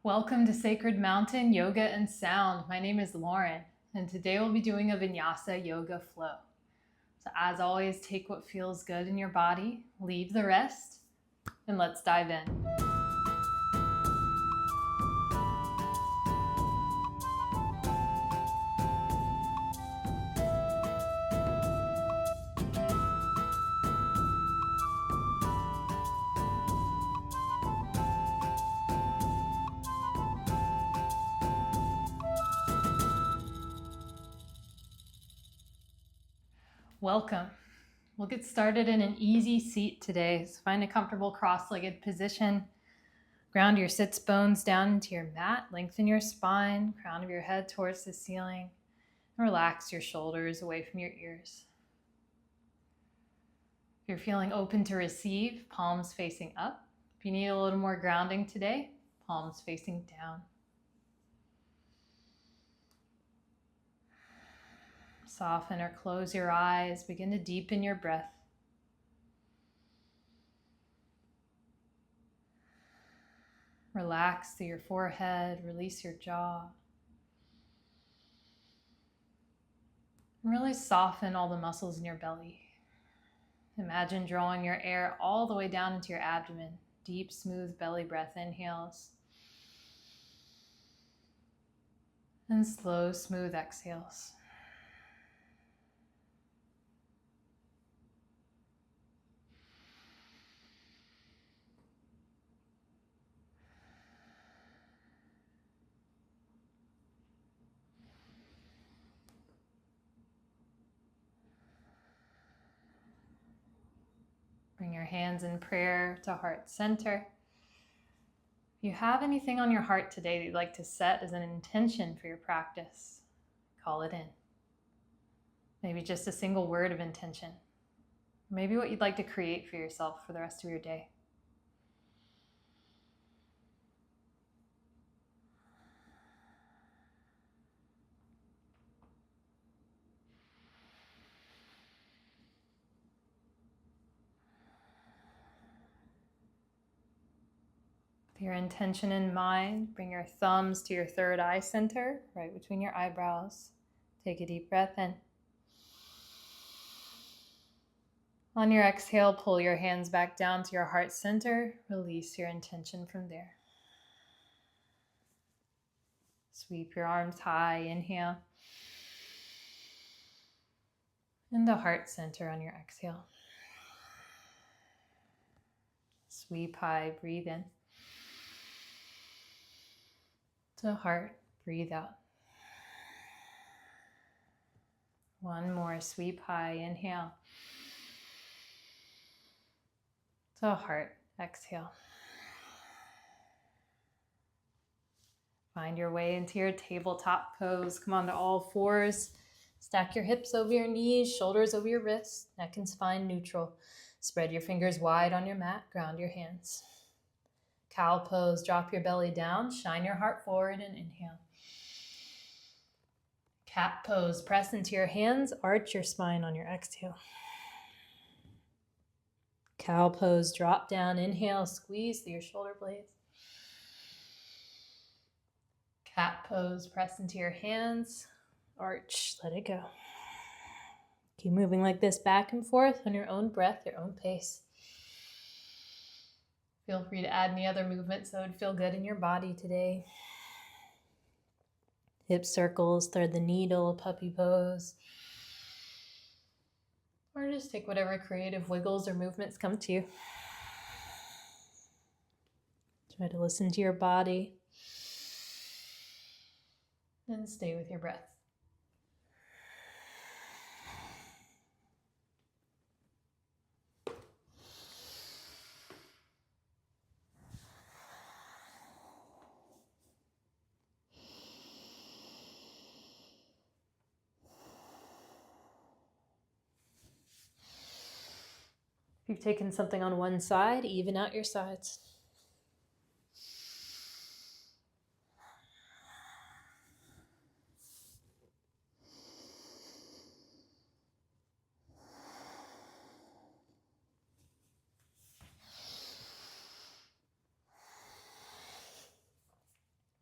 Welcome to Sacred Mountain Yoga and Sound. My name is Lauren, and today we'll be doing a Vinyasa yoga flow. So as always, take what feels good in your body, leave the rest, and let's dive in. Welcome. We'll get started in an easy seat today. So find a comfortable cross-legged position. Ground your sits bones down into your mat. Lengthen your spine, crown of your head towards the ceiling. And relax your shoulders away from your ears. If you're feeling open to receive, palms facing up. If you need a little more grounding today, palms facing down. Soften or close your eyes. Begin to deepen your breath. Relax through your forehead. Release your jaw. And really soften all the muscles in your belly. Imagine drawing your air all the way down into your abdomen. Deep, smooth belly breath inhales. And slow, smooth exhales. Bring your hands in prayer to heart center. If you have anything on your heart today that you'd like to set as an intention for your practice, call it in. Maybe just a single word of intention. Maybe what you'd like to create for yourself for the rest of your day. With your intention in mind, bring your thumbs to your third eye center, right between your eyebrows. Take a deep breath in. On your exhale, pull your hands back down to your heart center. Release your intention from there. Sweep your arms high, inhale. And the heart center on your exhale. Sweep high, breathe in. To heart, breathe out. One more, sweep high, inhale. To heart, exhale. Find your way into your tabletop pose. Come onto all fours. Stack your hips over your knees, shoulders over your wrists, neck and spine neutral. Spread your fingers wide on your mat, ground your hands. Cow pose, drop your belly down, shine your heart forward and inhale. Cat pose, press into your hands, arch your spine on your exhale. Cow pose, drop down, inhale, squeeze through your shoulder blades. Cat pose, press into your hands, arch, let it go. Keep moving like this back and forth on your own breath, your own pace. Feel free to add any other movements that would feel good in your body today. Hip circles, thread the needle, puppy pose. Or just take whatever creative wiggles or movements come to you. Try to listen to your body. And stay with your breath. If you've taken something on one side, even out your sides.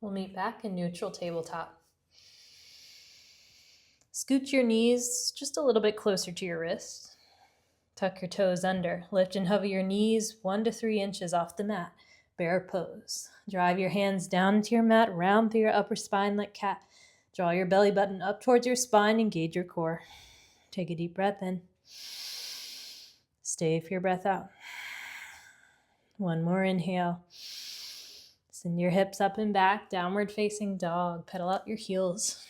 We'll meet back in neutral tabletop. Scoot your knees just a little bit closer to your wrists. Tuck your toes under. Lift and hover your knees 1 to 3 inches off the mat. Bear pose. Drive your hands down into your mat, round through your upper spine like cat. Draw your belly button up towards your spine, engage your core. Take a deep breath in. Stay for your breath out. One more inhale. Send your hips up and back, downward facing dog. Pedal out your heels.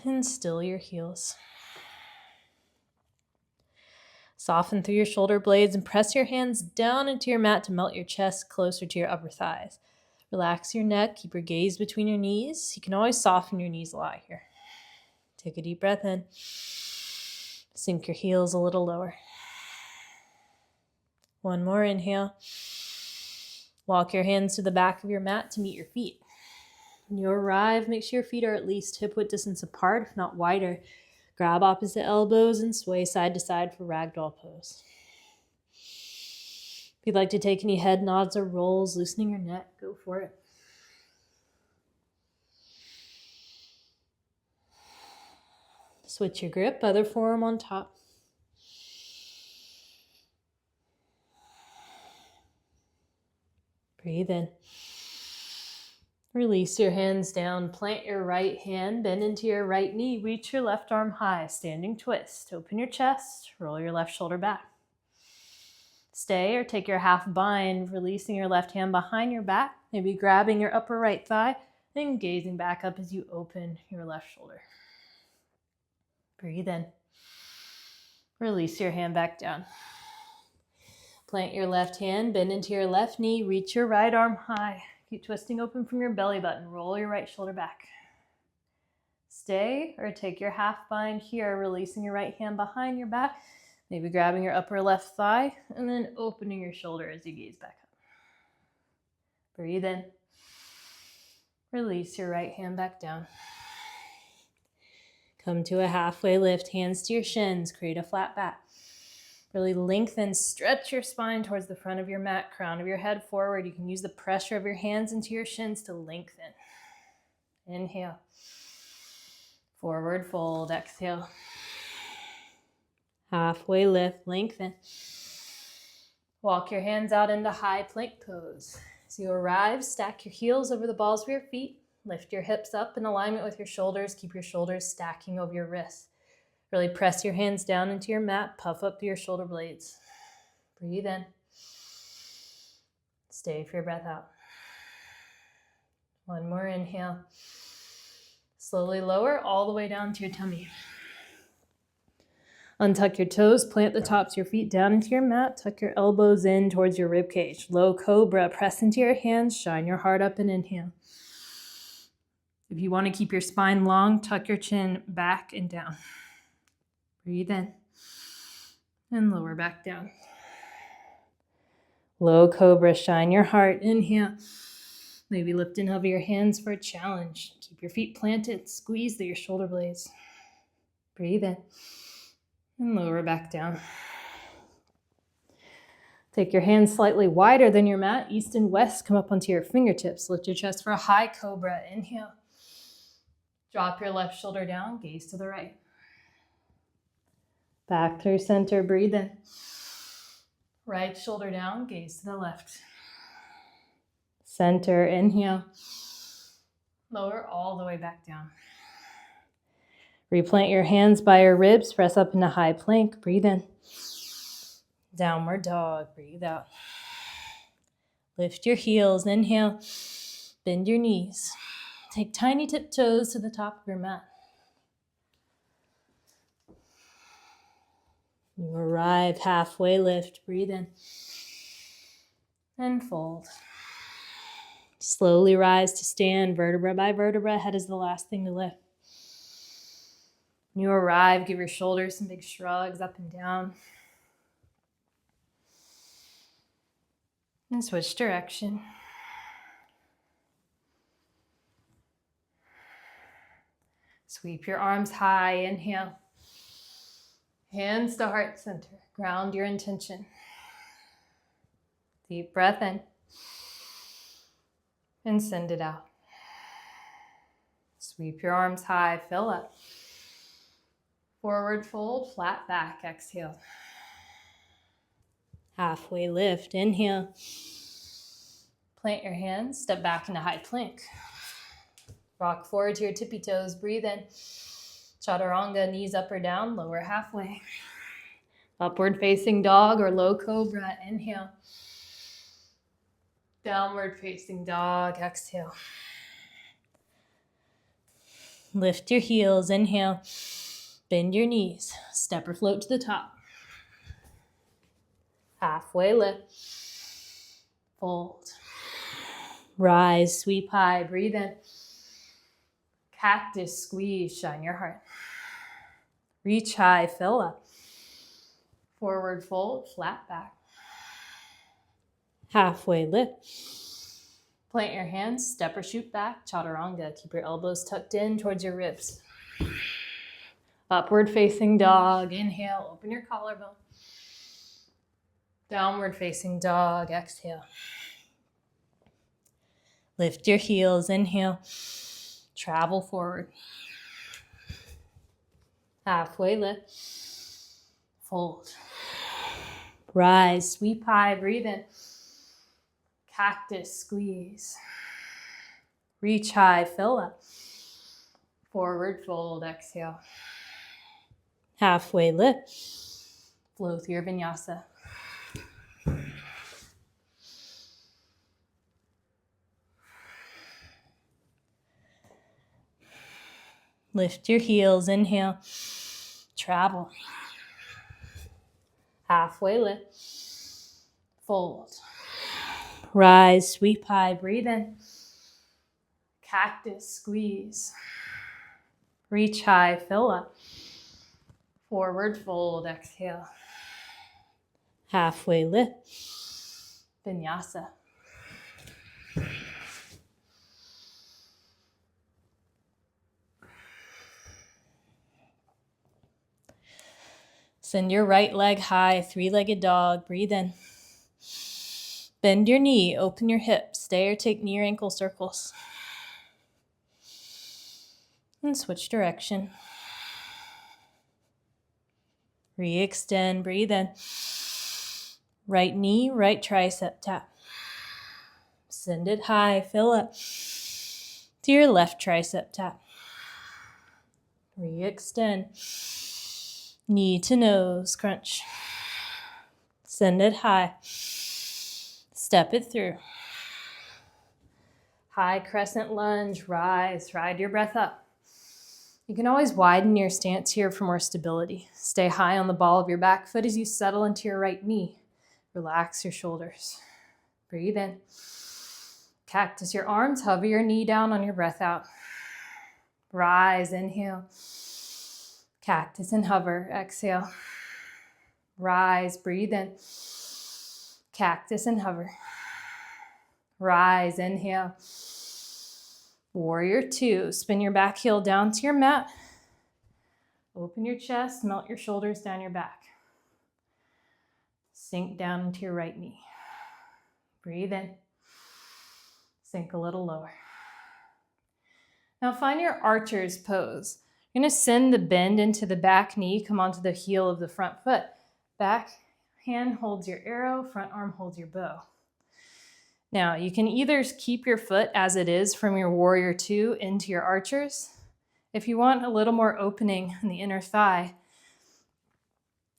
And still your heels. Soften through your shoulder blades and press your hands down into your mat to melt your chest closer to your upper thighs. Relax your neck, keep your gaze between your knees. You can always soften your knees a lot here. Take a deep breath in. Sink your heels a little lower. One more inhale. Walk your hands to the back of your mat to meet your feet. When you arrive, make sure your feet are at least hip-width distance apart, if not wider. Grab opposite elbows and sway side to side for ragdoll pose. If you'd like to take any head nods or rolls, loosening your neck, go for it. Switch your grip, other forearm on top. Breathe in. Release your hands down, plant your right hand, bend into your right knee, reach your left arm high, standing twist. Open your chest, roll your left shoulder back. Stay or take your half bind, releasing your left hand behind your back, maybe grabbing your upper right thigh, then gazing back up as you open your left shoulder. Breathe in. Release your hand back down. Plant your left hand, bend into your left knee, reach your right arm high. Keep twisting open from your belly button. Roll your right shoulder back. Stay or take your half bind here, releasing your right hand behind your back, maybe grabbing your upper left thigh, and then opening your shoulder as you gaze back up. Breathe in. Release your right hand back down. Come to a halfway lift, hands to your shins, create a flat back. Really lengthen, stretch your spine towards the front of your mat, crown of your head forward. You can use the pressure of your hands into your shins to lengthen. Inhale. Forward fold, exhale. Halfway lift, lengthen. Walk your hands out into high plank pose. As you arrive, stack your heels over the balls of your feet. Lift your hips up in alignment with your shoulders. Keep your shoulders stacking over your wrists. Really press your hands down into your mat. Puff up through your shoulder blades. Breathe in. Stay for your breath out. One more inhale. Slowly lower all the way down to your tummy. Untuck your toes. Plant the tops of your feet down into your mat. Tuck your elbows in towards your rib cage. Low cobra. Press into your hands. Shine your heart up and inhale. If you want to keep your spine long, tuck your chin back and down. Breathe in and lower back down. Low cobra, shine your heart. Inhale. Maybe lift and hover your hands for a challenge. Keep your feet planted. Squeeze through your shoulder blades. Breathe in and lower back down. Take your hands slightly wider than your mat. East and west, come up onto your fingertips. Lift your chest for a high cobra. Inhale. Drop your left shoulder down. Gaze to the right. Back through center, breathe in. Right shoulder down, gaze to the left. Center, inhale. Lower all the way back down. Replant your hands by your ribs, press up into high plank, breathe in. Downward dog, breathe out. Lift your heels, inhale. Bend your knees. Take tiny tiptoes to the top of your mat. You arrive, halfway lift, breathe in. And fold. Slowly rise to stand, vertebra by vertebra. Head is the last thing to lift. When you arrive, give your shoulders some big shrugs up and down. And switch direction. Sweep your arms high, inhale. Hands to heart center, ground your intention. Deep breath in. And send it out. Sweep your arms high, fill up. Forward fold, flat back, exhale. Halfway lift, inhale. Plant your hands, step back into high plank. Rock forward to your tippy toes, breathe in. Chaturanga, knees up or down, lower halfway. Upward facing dog or low cobra, inhale. Downward facing dog, exhale. Lift your heels, inhale. Bend your knees, step or float to the top. Halfway lift. Fold. Rise, sweep high, breathe in. Cactus, squeeze, shine your heart. Reach high, fill up. Forward fold, flat back. Halfway lift. Plant your hands, step or shoot back, chaturanga. Keep your elbows tucked in towards your ribs. Upward facing dog, inhale, open your collarbone. Downward facing dog, exhale. Lift your heels, inhale. Travel forward. Halfway lift. Fold. Rise, sweep high, breathe in. Cactus, squeeze. Reach high, fill up. Forward fold, exhale. Halfway lift. Flow through your vinyasa. Lift your heels, inhale. Travel. Halfway lift. Fold. Rise, sweep high, breathe in. Cactus, squeeze. Reach high, fill up. Forward fold, exhale. Halfway lift. Vinyasa. Send your right leg high, three-legged dog. Breathe in. Bend your knee, open your hips. Stay or take knee or ankle circles. And switch direction. Re-extend, breathe in. Right knee, right tricep tap. Send it high, fill up. To your left tricep tap. Re-extend. Knee to nose, crunch. Send it high. Step it through. High crescent lunge, rise, ride your breath up. You can always widen your stance here for more stability. Stay high on the ball of your back foot as you settle into your right knee. Relax your shoulders. Breathe in. Cactus your arms, hover your knee down on your breath out. Rise, inhale. Cactus and hover, exhale. Rise, breathe in. Cactus and hover. Rise, inhale. Warrior two, spin your back heel down to your mat. Open your chest, melt your shoulders down your back. Sink down into your right knee. Breathe in. Sink a little lower. Now find your archer's pose. You're going to send the bend into the back knee, come onto the heel of the front foot. Back hand holds your arrow, front arm holds your bow. Now you can either keep your foot as it is from your warrior two into your archers. If you want a little more opening in the inner thigh,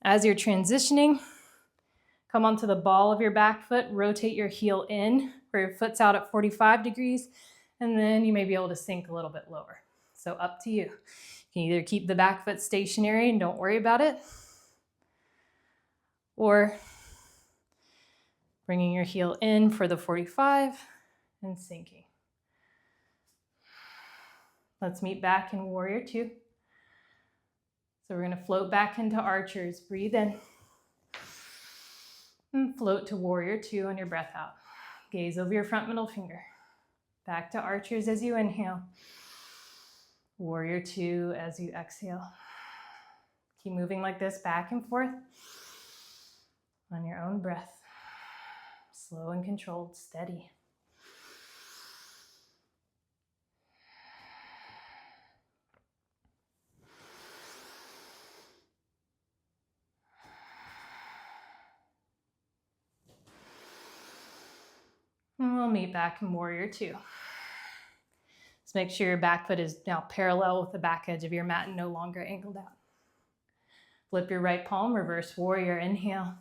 as you're transitioning, come onto the ball of your back foot, rotate your heel in where your foot's out at 45 degrees, and then you may be able to sink a little bit lower. So up to you. You can either keep the back foot stationary and don't worry about it, or bringing your heel in for the 45 and sinking. Let's meet back in warrior two. So we're going to float back into archers. Breathe in. And float to warrior two on your breath out. Gaze over your front middle finger. Back to archers as you inhale. Warrior two as you exhale. Keep moving like this back and forth on your own breath. Slow and controlled, steady. And we'll meet back in warrior two. Let's make sure your back foot is now parallel with the back edge of your mat and no longer angled out. Flip your right palm, reverse warrior, inhale.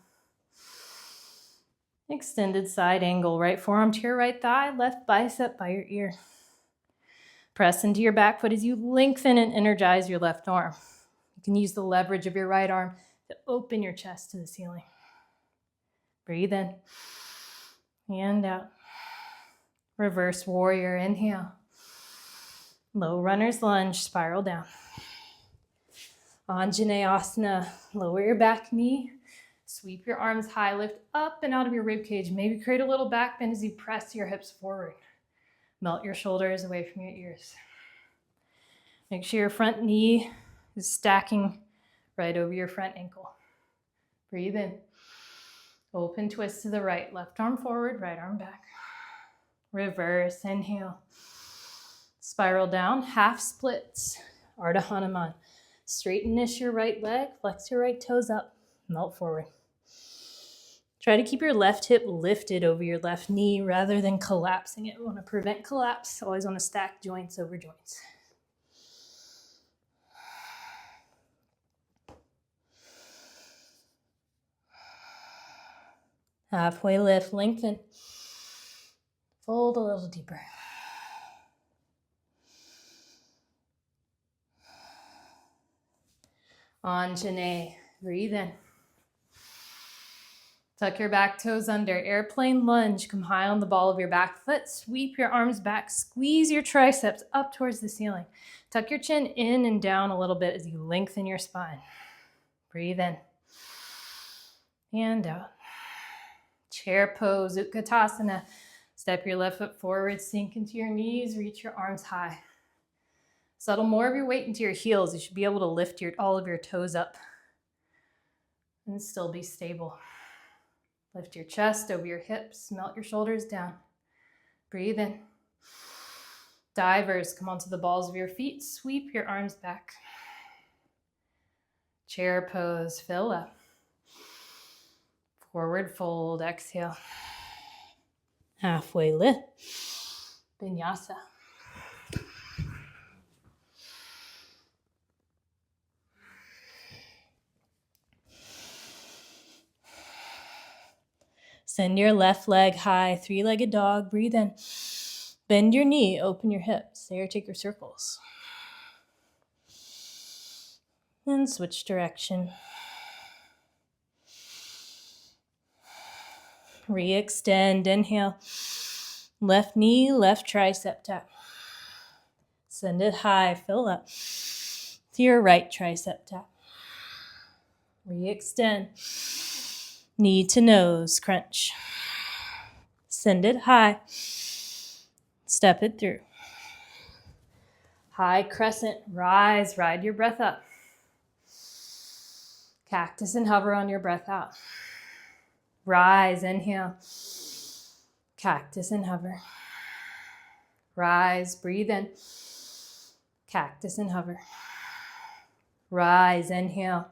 Extended side angle, right forearm to your right thigh, left bicep by your ear. Press into your back foot as you lengthen and energize your left arm. You can use the leverage of your right arm to open your chest to the ceiling. Breathe in and out. Reverse warrior, inhale. Low runner's lunge, spiral down. Anjaneyasana, lower your back knee. Sweep your arms high, lift up and out of your rib cage. Maybe create a little back bend as you press your hips forward. Melt your shoulders away from your ears. Make sure your front knee is stacking right over your front ankle. Breathe in. Open twist to the right. Left arm forward, right arm back. Reverse, inhale. Spiral down, half splits. Ardha Hanuman. Straighten-ish your right leg, flex your right toes up, melt forward. Try to keep your left hip lifted over your left knee rather than collapsing it. We want to prevent collapse. Always want to stack joints over joints. Halfway lift, lengthen. Fold a little deeper. Anjane, breathe in. Tuck your back toes under, airplane lunge. Come high on the ball of your back foot. Sweep your arms back, squeeze your triceps up towards the ceiling. Tuck your chin in and down a little bit as you lengthen your spine. Breathe in and out. Chair pose, Utkatasana. Step your left foot forward, sink into your knees, reach your arms high. Settle more of your weight into your heels. You should be able to lift all of your toes up and still be stable. Lift your chest over your hips, melt your shoulders down. Breathe in. Divers, come onto the balls of your feet, sweep your arms back. Chair pose, fill up. Forward fold, exhale. Halfway lift. Vinyasa. Send your left leg high, three-legged dog. Breathe in. Bend your knee, open your hips. There, take your circles. And switch direction. Re-extend, inhale. Left knee, left tricep tap. Send it high, fill up. To your right tricep tap. Re-extend. Knee to nose, crunch. Send it high. Step it through. High crescent, rise, ride your breath up. Cactus and hover on your breath out. Rise, inhale. Cactus and hover. Rise, breathe in. Cactus and hover. Rise, inhale.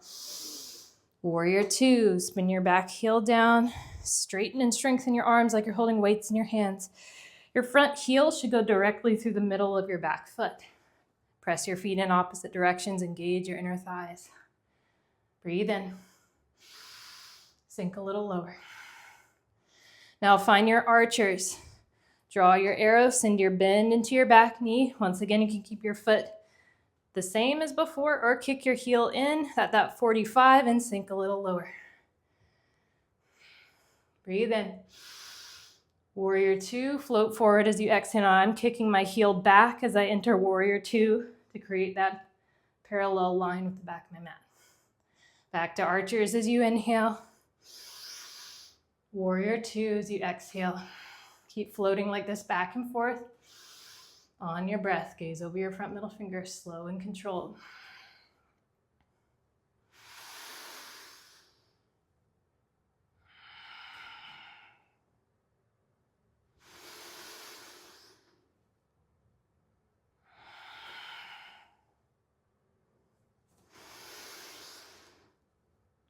Warrior two, spin your back heel down. Straighten and strengthen your arms like you're holding weights in your hands. Your front heel should go directly through the middle of your back foot. Press your feet in opposite directions, engage your inner thighs. Breathe in. Sink a little lower. Now find your archers. Draw your arrow, send your bend into your back knee. Once again, you can keep your foot the same as before or kick your heel in at that 45 and sink a little lower. Breathe in. Warrior two, float forward as you exhale. I'm kicking my heel back as I enter warrior two to create that parallel line with the back of my mat. Back to archers as you inhale. Warrior two as you exhale. Keep floating like this back and forth. On your breath, gaze over your front middle finger, slow and controlled.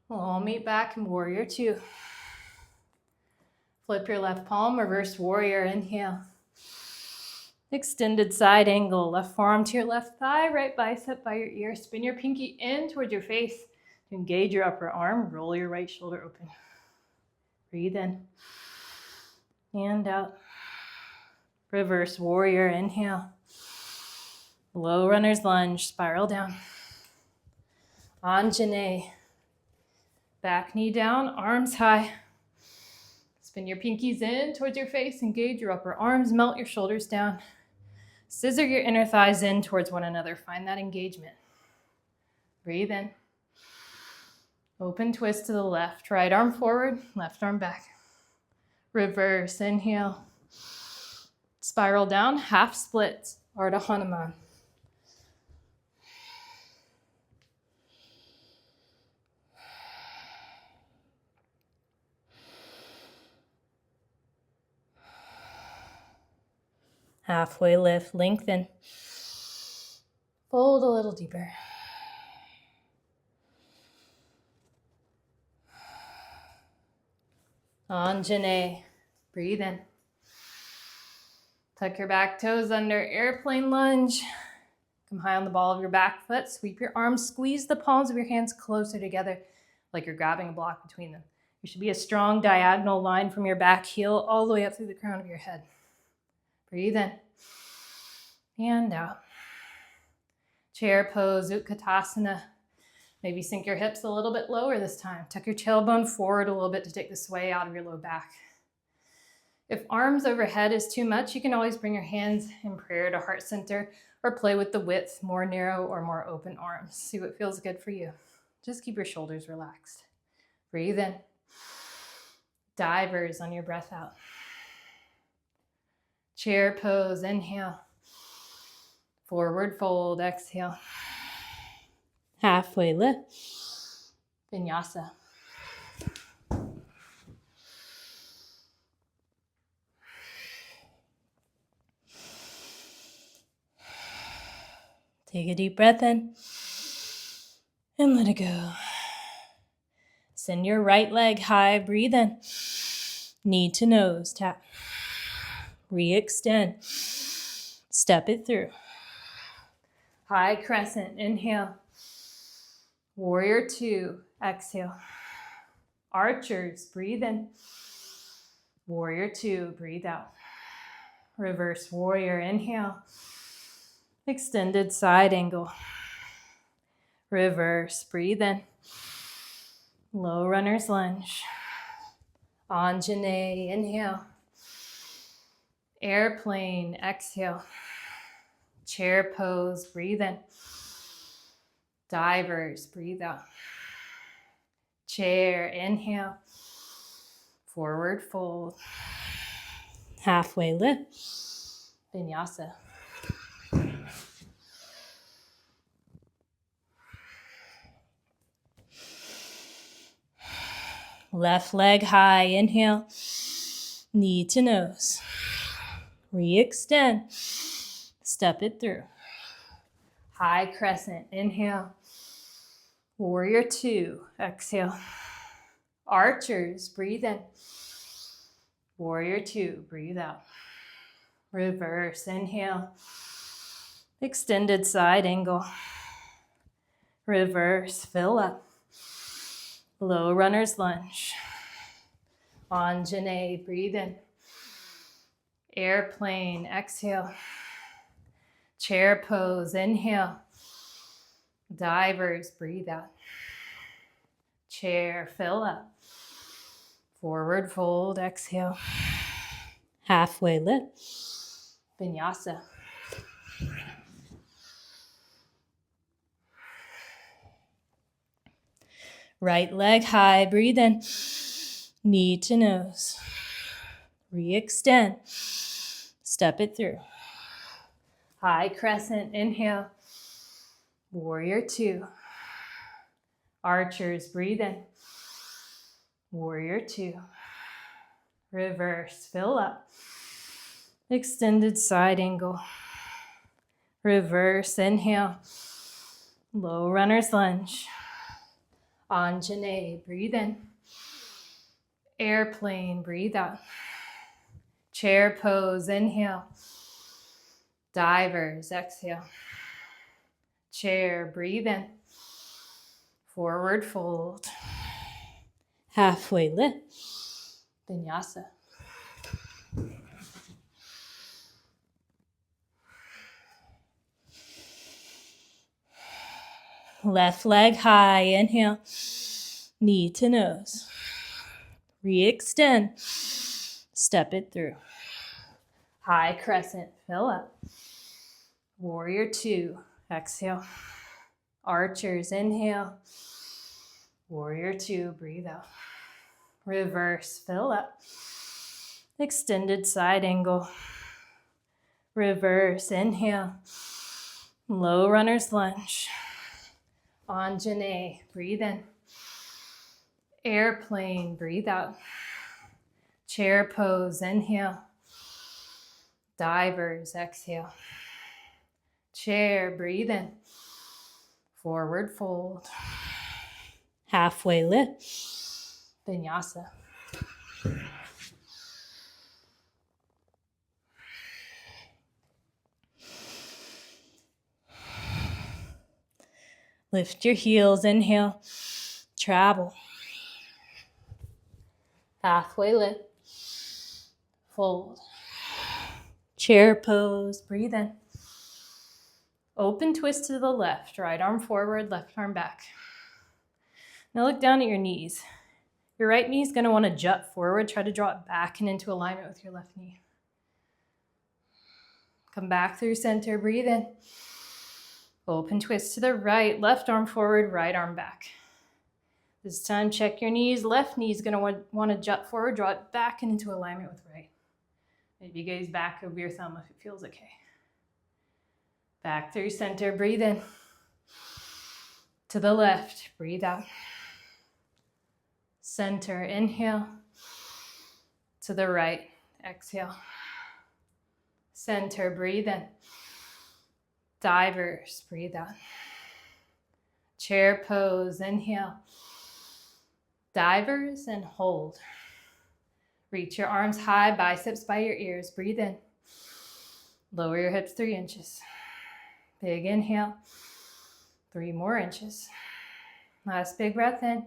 We'll all meet back in warrior two. Flip your left palm, reverse warrior, inhale. Extended side angle, left forearm to your left thigh, right bicep by your ear. Spin your pinky in towards your face. Engage your upper arm, roll your right shoulder open. Breathe in and out. Reverse warrior, inhale. Low runner's lunge, spiral down. Anjane. Back knee down, arms high. Spin your pinkies in towards your face, engage your upper arms, melt your shoulders down. Scissor your inner thighs in towards one another. Find that engagement. Breathe in. Open twist to the left. Right arm forward, left arm back. Reverse, inhale. Spiral down, half splits, Ardha Hanuman. Halfway lift, lengthen. Fold a little deeper. Anjane. Breathe in. Tuck your back toes under, airplane lunge. Come high on the ball of your back foot. Sweep your arms, squeeze the palms of your hands closer together like you're grabbing a block between them. There should be a strong diagonal line from your back heel all the way up through the crown of your head. Breathe in and out. Chair pose, Utkatasana. Maybe sink your hips a little bit lower this time. Tuck your tailbone forward a little bit to take the sway out of your low back. If arms overhead is too much, you can always bring your hands in prayer to heart center or play with the width, more narrow or more open arms. See what feels good for you. Just keep your shoulders relaxed. Breathe in. Divers on your breath out. Chair pose, inhale. Forward fold, exhale. Halfway lift. Vinyasa. Take a deep breath in and let it go. Send your right leg high, breathe in. Knee to nose, tap. Re-extend. Step it through. High crescent, inhale. Warrior two, exhale. Archers, breathe in. Warrior two, breathe out. Reverse warrior, inhale. Extended side angle. Reverse, breathe in. Low runner's lunge. Anjane, inhale. Airplane, exhale. Chair pose, breathe in. Divers, breathe out. Chair, inhale. Forward fold. Halfway lift. Vinyasa. Left leg high, inhale. Knee to nose. Re-extend. Step it through. High crescent, inhale. Warrior two, exhale. Archers, breathe in. Warrior two, breathe out. Reverse, inhale. Extended side angle. Reverse, fill up. Low runner's lunge. Anjane, breathe in. Airplane, exhale. Chair pose, inhale. Divers, breathe out. Chair, fill up. Forward fold, exhale. Halfway lift. Vinyasa. Right leg high, breathe in. Knee to nose. Re-extend. Step it through. High crescent, inhale. Warrior two. Archers, breathe in. Warrior two. Reverse, fill up. Extended side angle. Reverse, inhale. Low runner's lunge. Anjane, breathe in. Airplane, breathe out. Chair pose, inhale. Divers, exhale. Chair, breathe in. Forward fold. Halfway lift. Vinyasa. Left leg high, inhale. Knee to nose. Re-extend. Step it through. High crescent, fill up. Warrior two, exhale. Archers, inhale. Warrior two, breathe out. Reverse, fill up. Extended side angle. Reverse, inhale. Low runner's lunge. Anjane, breathe in. Airplane, breathe out. Chair pose, inhale. Divers, exhale. Chair, breathe in. Forward fold. Halfway lift. Vinyasa. Lift your heels, inhale. Travel. Halfway lift. Fold. Chair pose, breathe in. Open twist to the left, right arm forward, left arm back. Now look down at your knees. Your right knee is going to want to jut forward. Try to draw it back and into alignment with your left knee. Come back through center, breathe in. Open twist to the right, left arm forward, right arm back. This time, check your knees. Left knee is going to want to jut forward, draw it back and into alignment with right. Maybe gaze back over your thumb if it feels okay. Back through center, breathe in. To the left, breathe out. Center, inhale. To the right, exhale. Center, breathe in. Divers, breathe out. Chair pose, inhale. Divers and hold. Reach your arms high, biceps by your ears. Breathe in. Lower your hips 3 inches. Big inhale. 3 more inches. Last big breath in.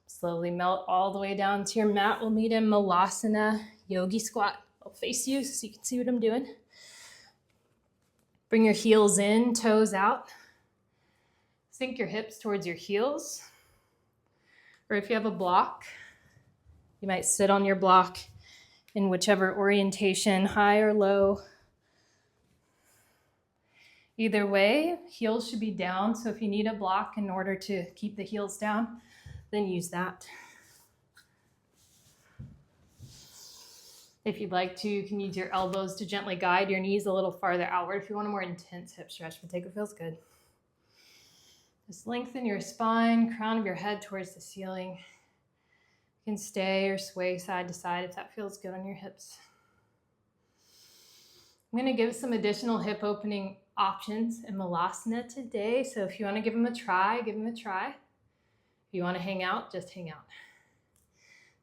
Slowly melt all the way down to your mat. We'll meet in Malasana, yogi squat. I'll face you so you can see what I'm doing. Bring your heels in, toes out. Sink your hips towards your heels. Or if you have a block, you might sit on your block in whichever orientation, high or low. Either way, heels should be down. So if you need a block in order to keep the heels down, then use that. If you'd like to, you can use your elbows to gently guide your knees a little farther outward if you want a more intense hip stretch, but take what feels good. Just lengthen your spine, crown of your head towards the ceiling. You can stay or sway side to side if that feels good on your hips. I'm going to give some additional hip opening options in Malasana today. So if you want to give them a try, give them a try. If you want to hang out, just hang out.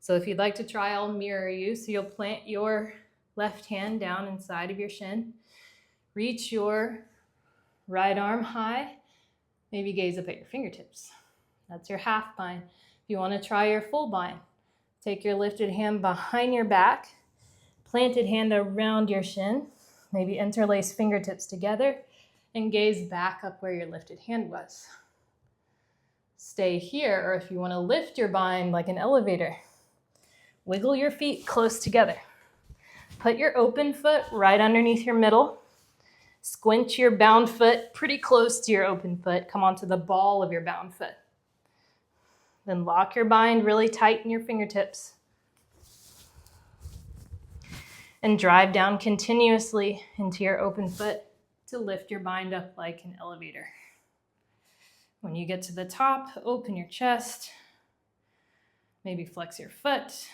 So if you'd like to try, I'll mirror you. So you'll plant your left hand down inside of your shin. Reach your right arm high. Maybe gaze up at your fingertips. That's your half bind. If you want to try your full bind, take your lifted hand behind your back, planted hand around your shin, maybe interlace fingertips together, and gaze back up where your lifted hand was. Stay here, or if you want to lift your bind like an elevator, wiggle your feet close together. Put your open foot right underneath your middle. Squint your bound foot pretty close to your open foot. Come onto the ball of your bound foot. Then lock your bind really tight in your fingertips. And drive down continuously into your open foot. to lift your bind up like an elevator. When you get to the top, open your chest. Maybe flex your foot.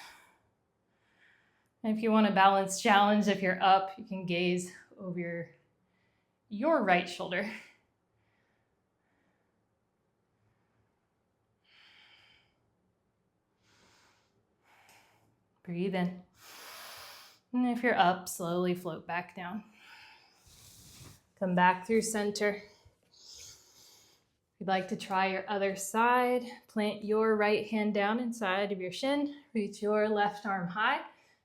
And if you want a balance challenge, if you're up, you can gaze over your right shoulder. Breathe in. And if you're up, slowly float back down. Come back through center. If you'd like to try your other side, plant your right hand down inside of your shin. Reach your left arm high.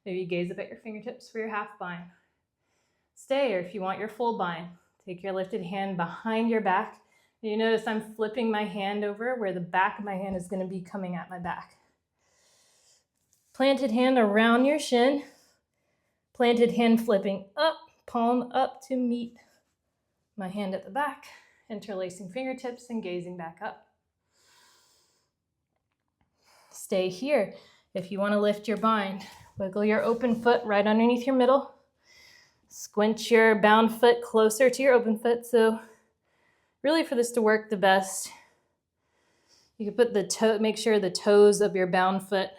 Maybe gaze up at your fingertips for your half bind. Stay, or if you want your full bind, take your lifted hand behind your back. You notice I'm flipping my hand over where the back of my hand is going to be coming at my back. Planted hand around your shin. Planted hand flipping up, palm up to meet my hand at the back. Interlacing fingertips and gazing back up. Stay here. If you want to lift your bind, wiggle your open foot right underneath your middle. Squinch your bound foot closer to your open foot. So really for this to work the best, you can put make sure the toes of your bound foot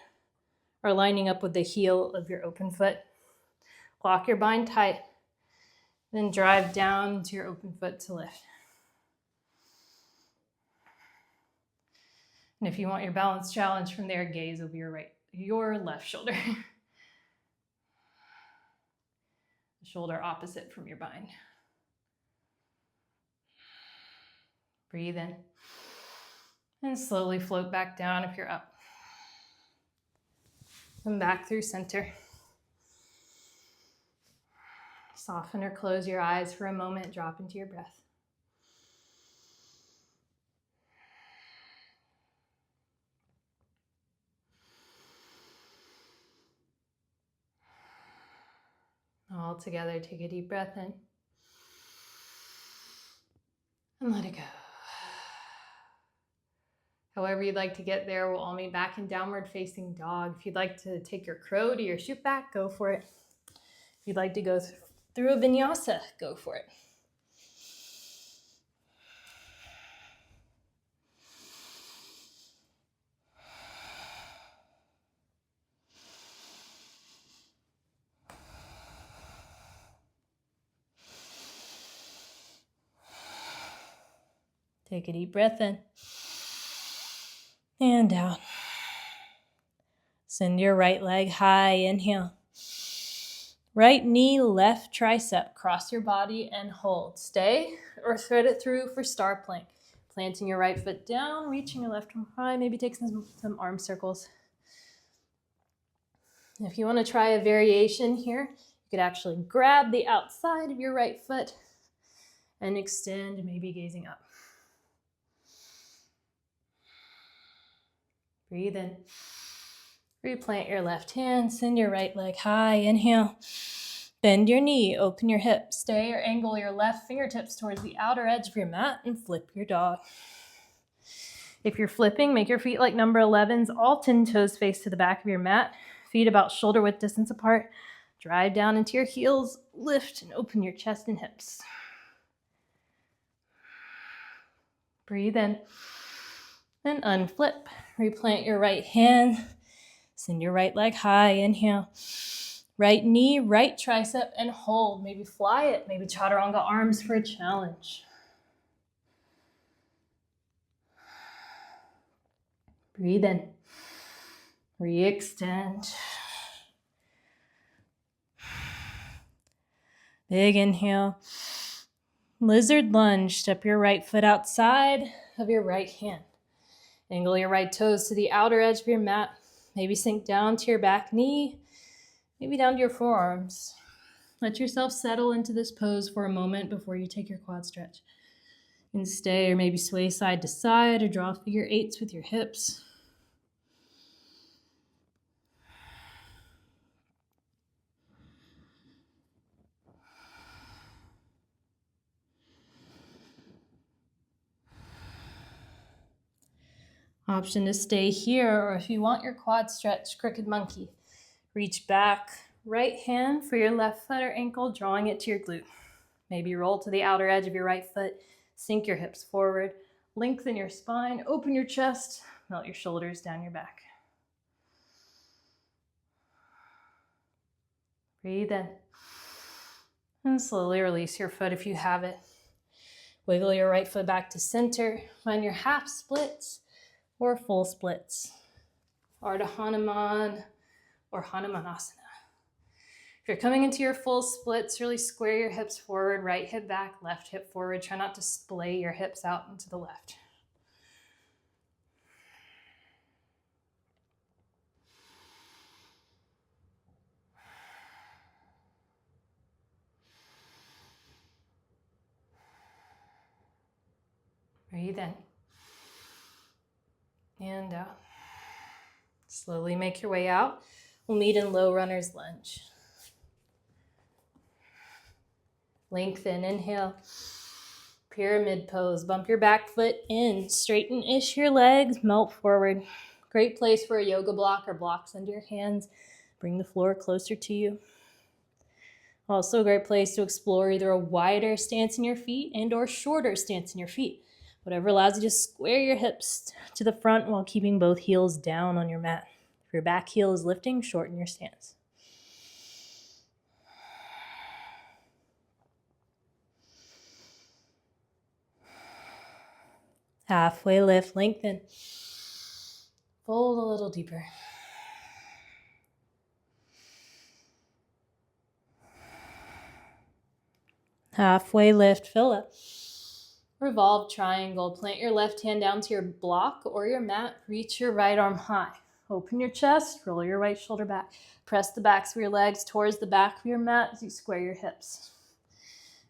are lining up with the heel of your open foot. Lock your bind tight, then drive down to your open foot to lift. And if you want your balance challenge from there, gaze over your left shoulder. The shoulder opposite from your bind. Breathe in. And slowly float back down if you're up. Come back through center. Soften or close your eyes for a moment. Drop into your breath. All together, take a deep breath in. And let it go. However you'd like to get there, we'll all meet back in downward facing dog. If you'd like to take your crow to your shoot back, go for it. If you'd like to go through a vinyasa, go for it. Take a deep breath in and down. Send your right leg high, inhale. Right knee, left tricep, cross your body and hold. Stay or thread it through for star plank. Planting your right foot down, reaching your left arm high, maybe take some arm circles. If you want to try a variation here, you could actually grab the outside of your right foot and extend, maybe gazing up. Breathe in. Replant your left hand, send your right leg high, inhale. Bend your knee, open your hip, stay or angle your left fingertips towards the outer edge of your mat and flip your dog. If you're flipping, make your feet like number 11s, all 10 toes face to the back of your mat, feet about shoulder width distance apart. Drive down into your heels, lift and open your chest and hips. Breathe in and unflip. Replant your right hand, send your right leg high, inhale. Right knee, right tricep, and hold. Maybe fly it, maybe chaturanga arms for a challenge. Breathe in. Re-extend. Big inhale. Lizard lunge. Step your right foot outside of your right hand. Angle your right toes to the outer edge of your mat. Maybe sink down to your back knee. Maybe down to your forearms. Let yourself settle into this pose for a moment before you take your quad stretch. And stay or maybe sway side to side or draw figure eights with your hips. Option to stay here, or if you want your quad stretch, crooked monkey. Reach back, right hand for your left foot or ankle, drawing it to your glute. Maybe roll to the outer edge of your right foot. Sink your hips forward. Lengthen your spine. Open your chest. Melt your shoulders down your back. Breathe in. And slowly release your foot if you have it. Wiggle your right foot back to center. Find your half splits or full splits. Ardha Hanuman or Hanumanasana. If you're coming into your full splits, really square your hips forward, right hip back, left hip forward. Try not to splay your hips out into the left. Breathe in and out. Slowly make your way out. We'll meet in low runner's lunge. Lengthen, inhale. Pyramid pose. Bump your back foot in. Straighten-ish your legs. Melt forward. Great place for a yoga block or blocks under your hands. Bring the floor closer to you. Also a great place to explore either a wider stance in your feet and or shorter stance in your feet. Whatever allows you to square your hips to the front while keeping both heels down on your mat. If your back heel is lifting, shorten your stance. Halfway lift, lengthen. Fold a little deeper. Halfway lift, fill up. Revolve triangle. Plant your left hand down to your block or your mat. Reach your right arm high. Open your chest, roll your right shoulder back. Press the backs of your legs towards the back of your mat as you square your hips.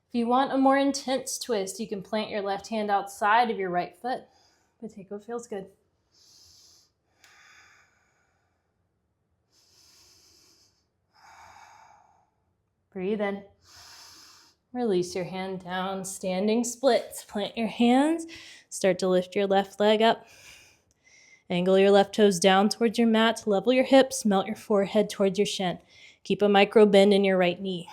If you want a more intense twist, you can plant your left hand outside of your right foot, but take what feels good. Breathe in. Release your hand down, standing splits. Plant your hands, start to lift your left leg up. Angle your left toes down towards your mat to level your hips, melt your forehead towards your shin. Keep a micro bend in your right knee.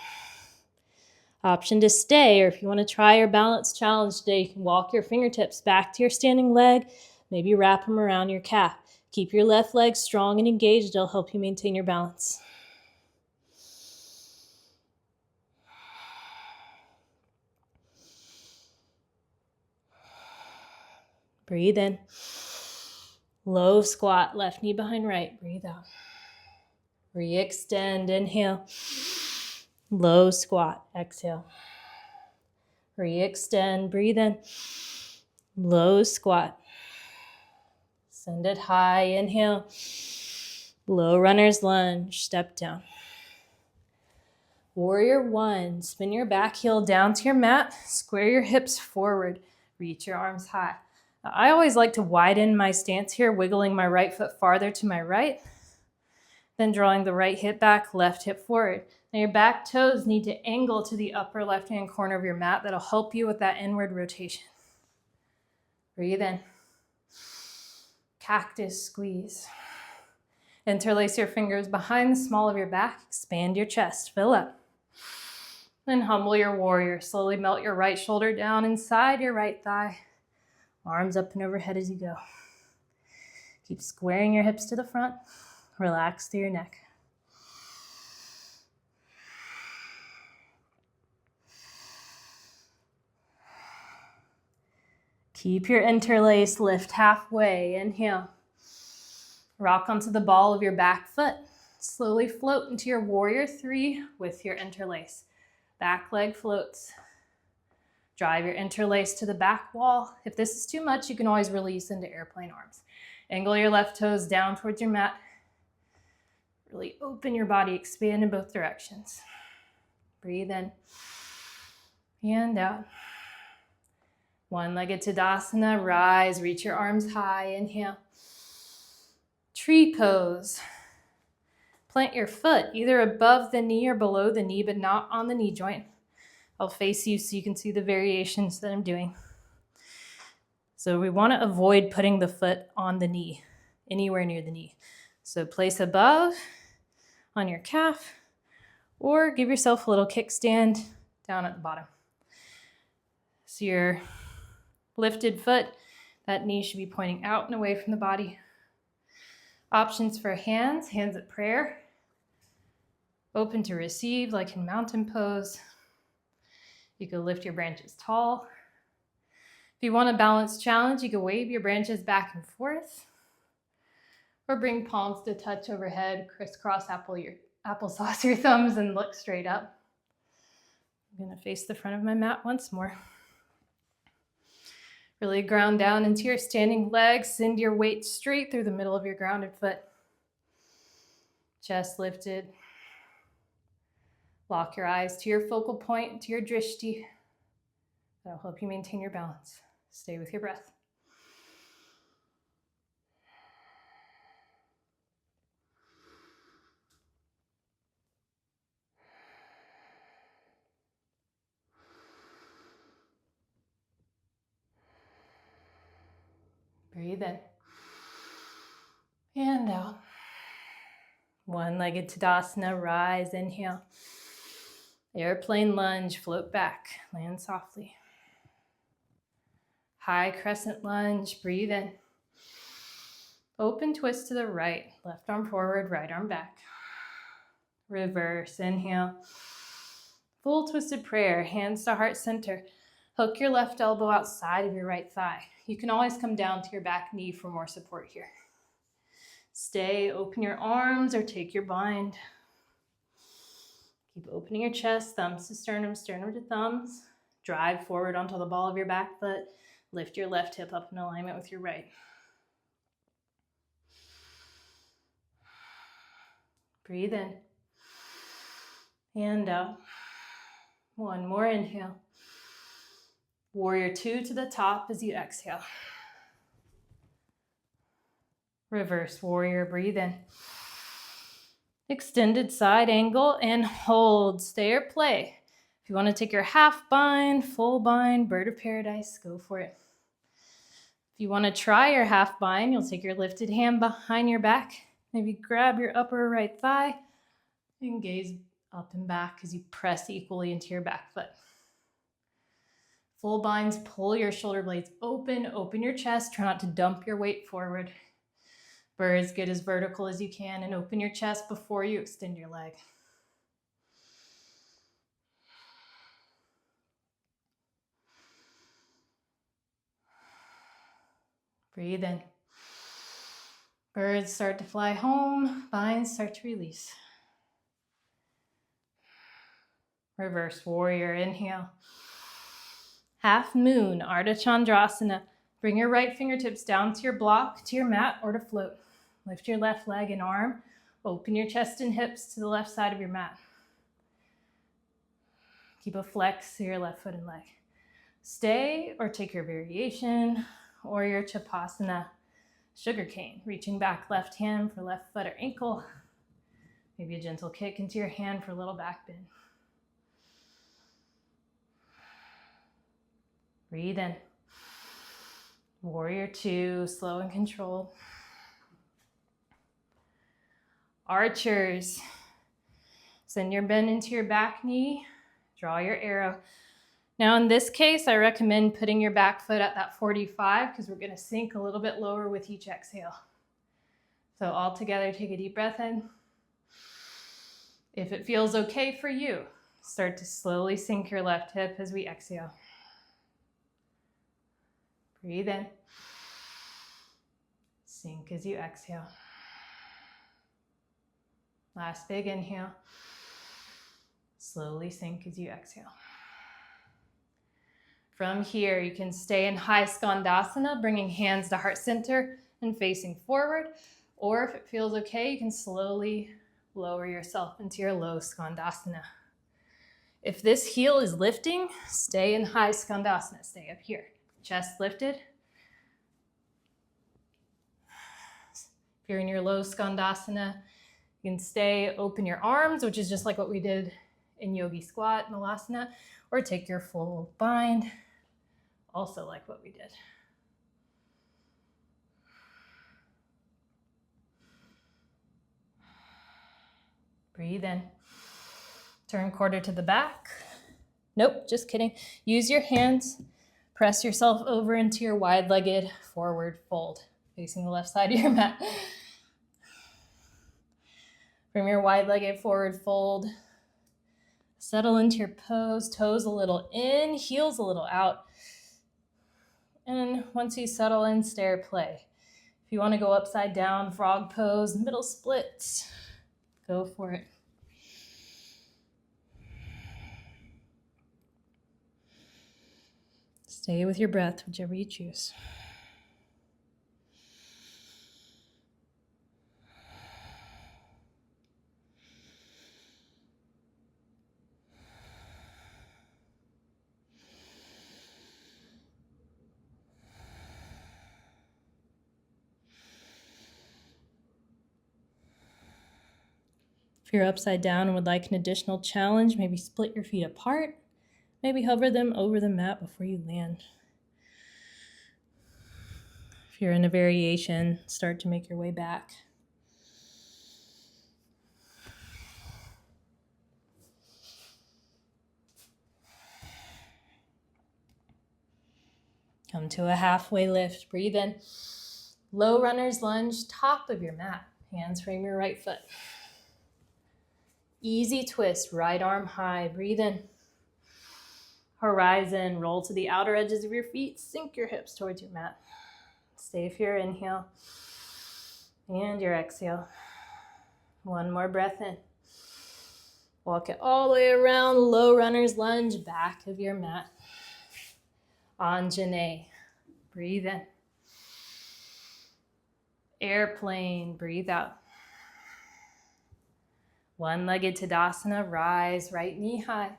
Option to stay, or if you want to try your balance challenge today, you can walk your fingertips back to your standing leg, maybe wrap them around your calf. Keep your left leg strong and engaged. It'll help you maintain your balance. Breathe in. Low squat, left knee behind right. Breathe out. Re-extend, inhale. Low squat, exhale. Re-extend, breathe in. Low squat. Send it high, inhale. Low runner's lunge, step down. Warrior one, spin your back heel down to your mat. Square your hips forward. Reach your arms high. I always like to widen my stance here, wiggling my right foot farther to my right, then drawing the right hip back, left hip forward. Now your back toes need to angle to the upper left-hand corner of your mat. That'll help you with that inward rotation. Breathe in. Cactus squeeze. Interlace your fingers behind the small of your back. Expand your chest. Fill up. Then humble your warrior. Slowly melt your right shoulder down inside your right thigh. Arms up and overhead as you go. Keep squaring your hips to the front. Relax through your neck. Keep your interlace. Lift halfway. Inhale. Rock onto the ball of your back foot. Slowly float into your warrior three with your interlace. Back leg floats. Drive your interlace to the back wall. If this is too much, you can always release into airplane arms. Angle your left toes down towards your mat. Really open your body, expand in both directions. Breathe in and out. One-legged Tadasana, rise, reach your arms high, inhale. Tree pose. Plant your foot either above the knee or below the knee, but not on the knee joint. I'll face you so you can see the variations that I'm doing. So we want to avoid putting the foot on the knee, anywhere near the knee. So place above on your calf, or give yourself a little kickstand down at the bottom. So your lifted foot, that knee should be pointing out and away from the body. Options for hands at prayer. Open to receive like in mountain pose. You can lift your branches tall. If you want a balanced challenge, you can wave your branches back and forth. Or bring palms to touch overhead, crisscross applesauce your thumbs and look straight up. I'm gonna face the front of my mat once more. Really ground down into your standing legs. Send your weight straight through the middle of your grounded foot. Chest lifted. Lock your eyes to your focal point, to your drishti. That'll help you maintain your balance. Stay with your breath. Breathe in and out. One-legged Tadasana, rise, inhale. Airplane lunge, float back, land softly. High crescent lunge, breathe in. Open twist to the right, left arm forward, right arm back. Reverse, inhale. Full twisted prayer, hands to heart center. Hook your left elbow outside of your right thigh. You can always come down to your back knee for more support here. Stay, open your arms or take your bind. Keep opening your chest, thumbs to sternum, sternum to thumbs. Drive forward onto the ball of your back foot. Lift your left hip up in alignment with your right. Breathe in and out. One more inhale. Warrior two to the top as you exhale. Reverse warrior, breathe in. Extended side angle and hold, stay or play. If you want to take your half bind, full bind, bird of paradise, go for it. If you want to try your half bind, you'll take your lifted hand behind your back, maybe grab your upper right thigh and gaze up and back as you press equally into your back foot. Full binds, pull your shoulder blades open, open your chest, try not to dump your weight forward. Birds, get as vertical as you can and open your chest before you extend your leg. Breathe in. Birds start to fly home, binds start to release. Reverse warrior, inhale. Half moon, Ardha Chandrasana. Bring your right fingertips down to your block, to your mat, or to float. Lift your left leg and arm. Open your chest and hips to the left side of your mat. Keep a flex to your left foot and leg. Stay or take your variation or your Chapasana sugar cane. Reaching back, left hand for left foot or ankle. Maybe a gentle kick into your hand for a little back bend. Breathe in. Warrior two, slow and controlled. Archers. Send your bend into your back knee. Draw your arrow. Now in this case, I recommend putting your back foot at that 45 because we're going to sink a little bit lower with each exhale. So all together, take a deep breath in. If it feels okay for you, start to slowly sink your left hip as we exhale. Breathe in. Sink as you exhale. Last big inhale. Slowly sink as you exhale. From here, you can stay in high skandasana, bringing hands to heart center and facing forward. Or if it feels okay, you can slowly lower yourself into your low skandasana. If this heel is lifting, stay in high skandasana. Stay up here. Chest lifted. If you're in your low skandasana, you can stay, open your arms, which is just like what we did in yogi squat, malasana, or take your full bind, also like what we did. Breathe in. Turn quarter to the back. Nope, just kidding. Use your hands Press yourself over into your wide-legged forward fold, facing the left side of your mat. From your wide-legged forward fold, settle into your pose, toes a little in, heels a little out. And once you settle in, stair play. If you want to go upside down, frog pose, middle splits, go for it. Stay with your breath, whichever you choose. If you're upside down and would like an additional challenge, maybe split your feet apart. Maybe hover them over the mat before you land. If you're in a variation, start to make your way back. Come to a halfway lift. Breathe in. Low runner's lunge, top of your mat. Hands frame your right foot. Easy twist, right arm high. Breathe in. Horizon, roll to the outer edges of your feet. Sink your hips towards your mat. Stay for your inhale and your exhale. One more breath in. Walk it all the way around, low runner's lunge, back of your mat. Anjane, breathe in. Airplane, breathe out. One-legged Tadasana, rise, right knee high.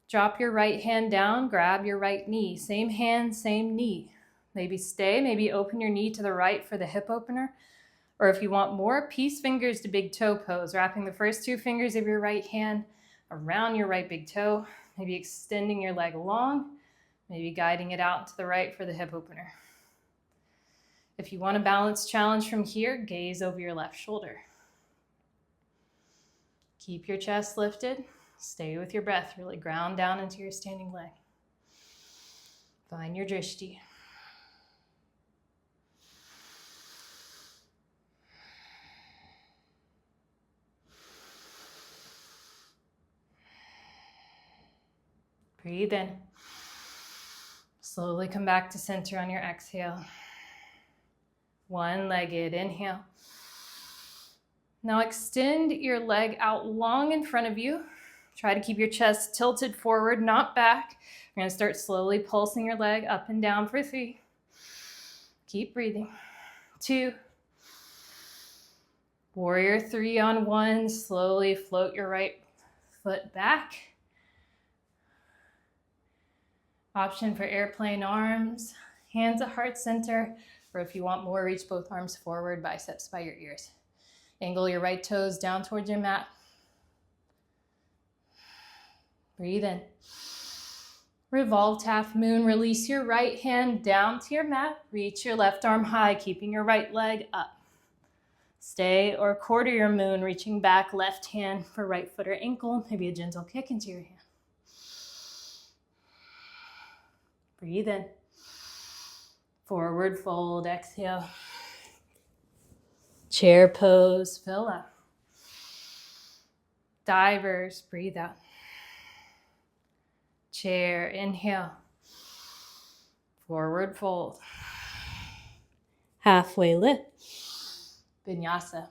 Drop your right hand down, grab your right knee. Same hand, same knee. Maybe stay, maybe open your knee to the right for the hip opener. Or if you want more, peace fingers to big toe pose, wrapping the first two fingers of your right hand around your right big toe, maybe extending your leg long, maybe guiding it out to the right for the hip opener. If you want a balanced challenge from here, gaze over your left shoulder. Keep your chest lifted. Stay with your breath. Really ground down into your standing leg. Find your drishti. Breathe in. Slowly come back to center on your exhale. One-legged inhale. Now extend your leg out long in front of you. Try to keep your chest tilted forward, not back. You're going to start slowly pulsing your leg up and down for 3. Keep breathing. 2. Warrior 3 on 1. Slowly float your right foot back. Option for airplane arms. Hands at heart center. Or if you want more, reach both arms forward, biceps by your ears. Angle your right toes down towards your mat. Breathe in. Revolved half moon. Release your right hand down to your mat. Reach your left arm high, keeping your right leg up. Stay or quarter your moon, reaching back, left hand for right foot or ankle. Maybe a gentle kick into your hand. Breathe in. Forward fold, exhale. Chair pose, fill up. Divers, breathe out. Chair, inhale. Forward fold. Halfway lift. Vinyasa.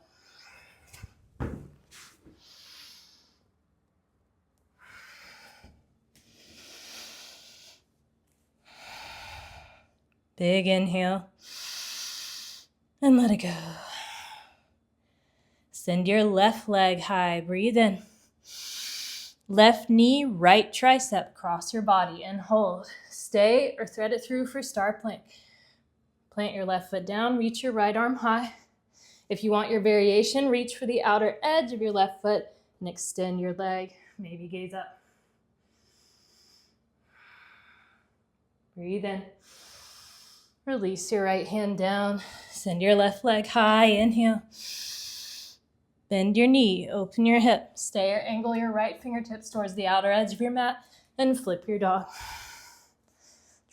Big inhale. And let it go. Send your left leg high. Breathe in. Left knee, right tricep. Cross your body and hold. Stay or thread it through for star plank. Plant your left foot down. Reach your right arm high. If you want your variation, reach for the outer edge of your left foot and extend your leg. Maybe gaze up. Breathe in. Release your right hand down. Send your left leg high. Inhale. Bend your knee. Open your hip. Stay or angle your right fingertips towards the outer edge of your mat and flip your dog.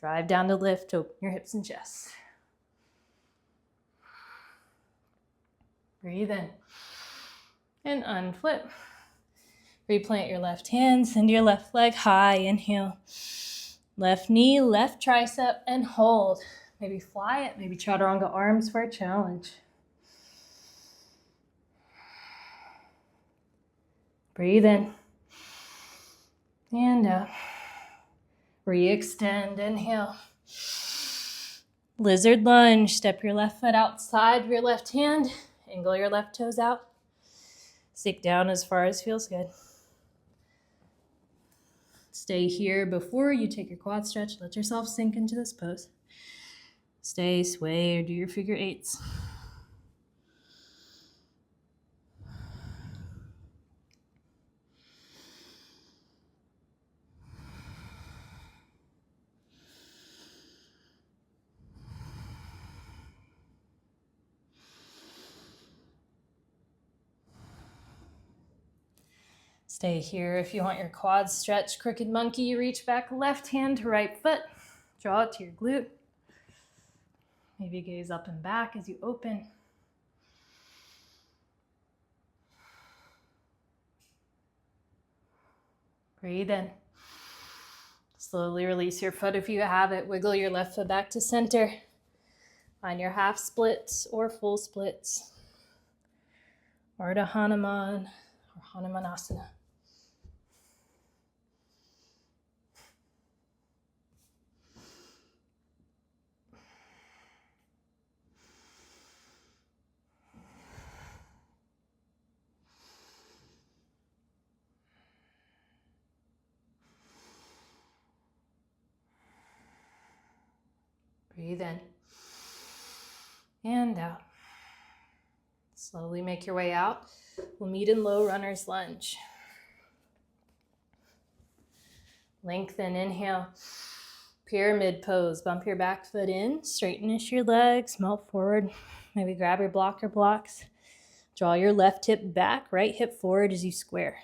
Drive down to lift, open your hips and chest. Breathe in and unflip. Replant your left hand, send your left leg high, inhale. Left knee, left tricep, and hold. Maybe fly it, maybe chaturanga arms for a challenge. Breathe in and out. Re-extend, inhale. Lizard lunge, step your left foot outside of your left hand, angle your left toes out. Sink down as far as feels good. Stay here before you take your quad stretch. Let yourself sink into this pose. Stay, sway, or do your figure eights. Stay here. If you want your quads stretched, crooked monkey, you reach back left hand to right foot. Draw it to your glute. Maybe gaze up and back as you open. Breathe in. Slowly release your foot if you have it. Wiggle your left foot back to center. Find your half splits or full splits. Ardha Hanuman or Hanumanasana. Breathe in and out. Slowly make your way out. We'll meet in low runner's lunge. Lengthen, inhale. Pyramid pose. Bump your back foot in. Straighten-ish your legs. Melt forward. Maybe grab your blocker blocks. Draw your left hip back. Right hip forward as you square.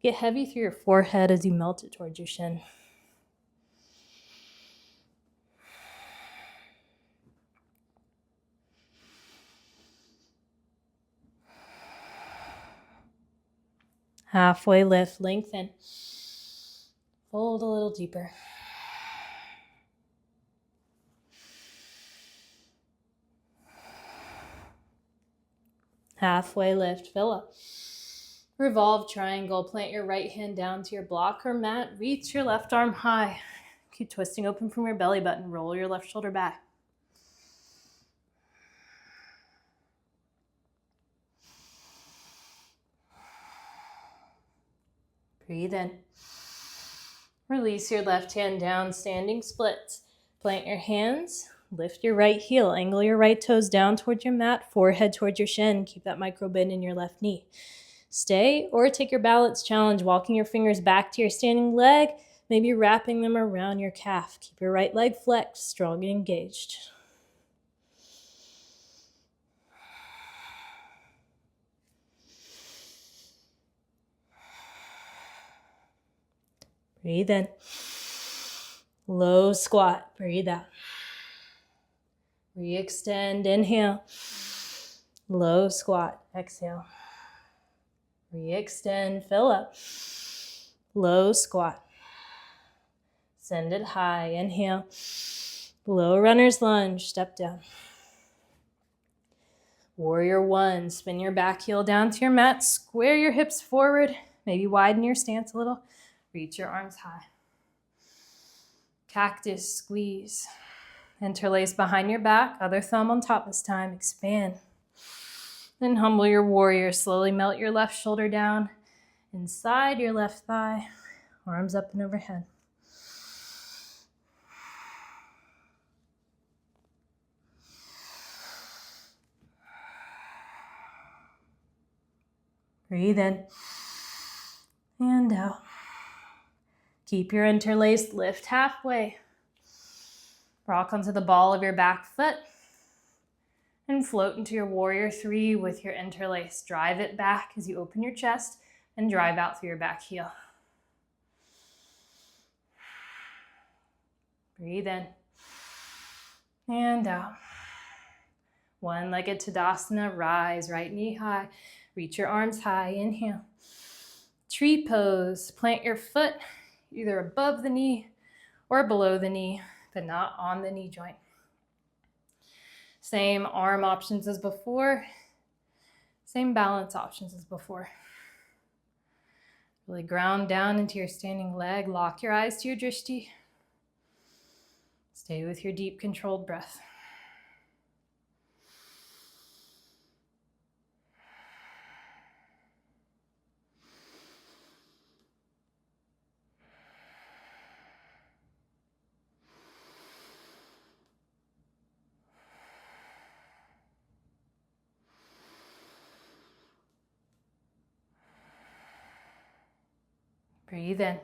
Get heavy through your forehead as you melt it towards your shin. Halfway lift, lengthen. Fold a little deeper. Halfway lift, fill up. Revolve triangle, plant your right hand down to your block or mat. Reach your left arm high. Keep twisting open from your belly button. Roll your left shoulder back. Breathe in. Release your left hand down, standing splits. Plant your hands, lift your right heel, angle your right toes down towards your mat, forehead towards your shin. Keep that micro bend in your left knee. Stay or take your balance challenge, walking your fingers back to your standing leg, maybe wrapping them around your calf. Keep your right leg flexed, strong and engaged. Breathe in. Low squat. Breathe out. Re-extend. Inhale. Low squat. Exhale. Re-extend. Fill up. Low squat. Send it high. Inhale. Low runner's lunge. Step down. Warrior one. Spin your back heel down to your mat. Square your hips forward. Maybe widen your stance a little. Reach your arms high. Cactus, squeeze. Interlace behind your back. Other thumb on top this time. Expand. Then humble your warrior. Slowly melt your left shoulder down. Inside your left thigh. Arms up and overhead. Breathe in and out. Keep your interlaced lift halfway. Rock onto the ball of your back foot and float into your warrior three with your interlace. Drive it back as you open your chest and drive out through your back heel. Breathe in and out. One-legged Tadasana, rise, right knee high. Reach your arms high, inhale. Tree pose, plant your foot either above the knee or below the knee, but not on the knee joint. Same arm options as before, same balance options as before. Really ground down into your standing leg, lock your eyes to your drishti. Stay with your deep, controlled breath. Breathe in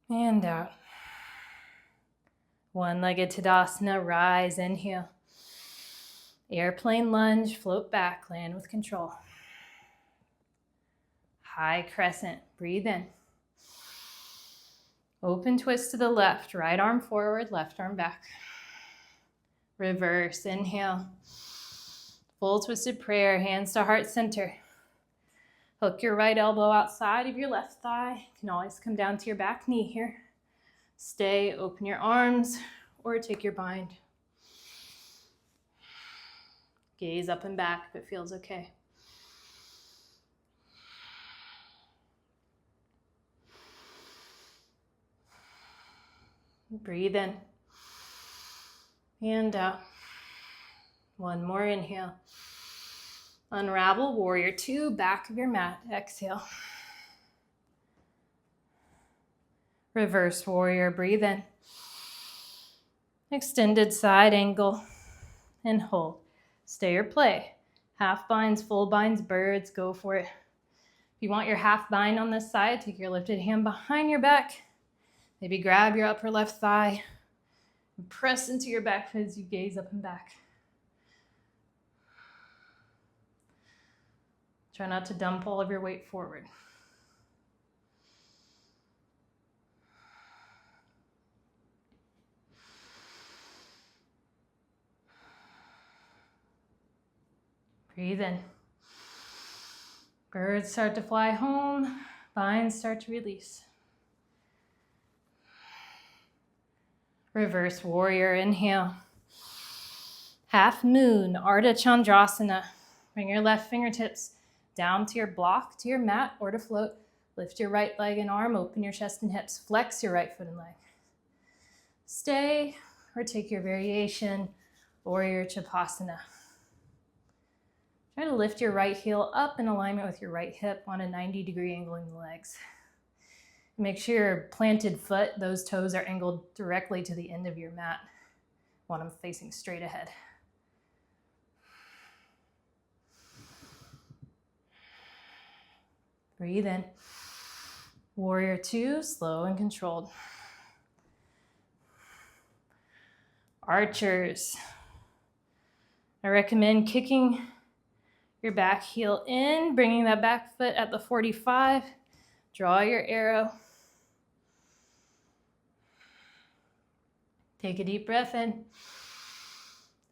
and out. One-legged Tadasana, rise, inhale. Airplane lunge, float back, land with control. High crescent, breathe in. Open twist to the left, right arm forward, left arm back. Reverse, inhale. Full twisted prayer, hands to heart center. Hook your right elbow outside of your left thigh. You can always come down to your back knee here. Stay, open your arms, or take your bind. Gaze up and back if it feels okay. Breathe in and out. One more inhale. Unravel, warrior two, back of your mat. Exhale. Reverse warrior, breathe in. Extended side angle and hold. Stay or play. Half binds, full binds, birds, go for it. If you want your half bind on this side, take your lifted hand behind your back. Maybe grab your upper left thigh and press into your back foot as you gaze up and back. Try not to dump all of your weight forward. Breathe in. Birds start to fly home. Binds start to release. Reverse warrior, inhale. Half moon, Ardha Chandrasana. Bring your left fingertips down to your block, to your mat, or to float. Lift your right leg and arm, open your chest and hips. Flex your right foot and leg. Stay or take your variation, warrior Chapasana. Try to lift your right heel up in alignment with your right hip on a 90-degree angle in the legs. Make sure your planted foot, those toes are angled directly to the end of your mat. Want them facing straight ahead. Breathe in. Warrior two, slow and controlled. Archers. I recommend kicking your back heel in, bringing that back foot at the 45. Draw your arrow. Take a deep breath in.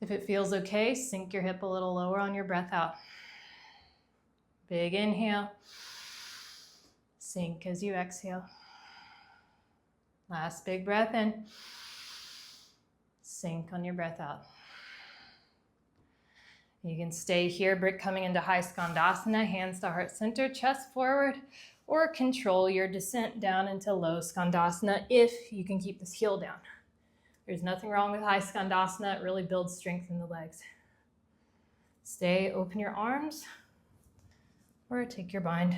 If it feels okay, sink your hip a little lower on your breath out. Big inhale. Sink as you exhale. Last big breath in. Sink on your breath out. You can stay here, coming into high skandasana, hands to heart center, chest forward, or control your descent down into low skandasana if you can keep this heel down. There's nothing wrong with high skandasana. It really builds strength in the legs. Stay, open your arms, or take your bind.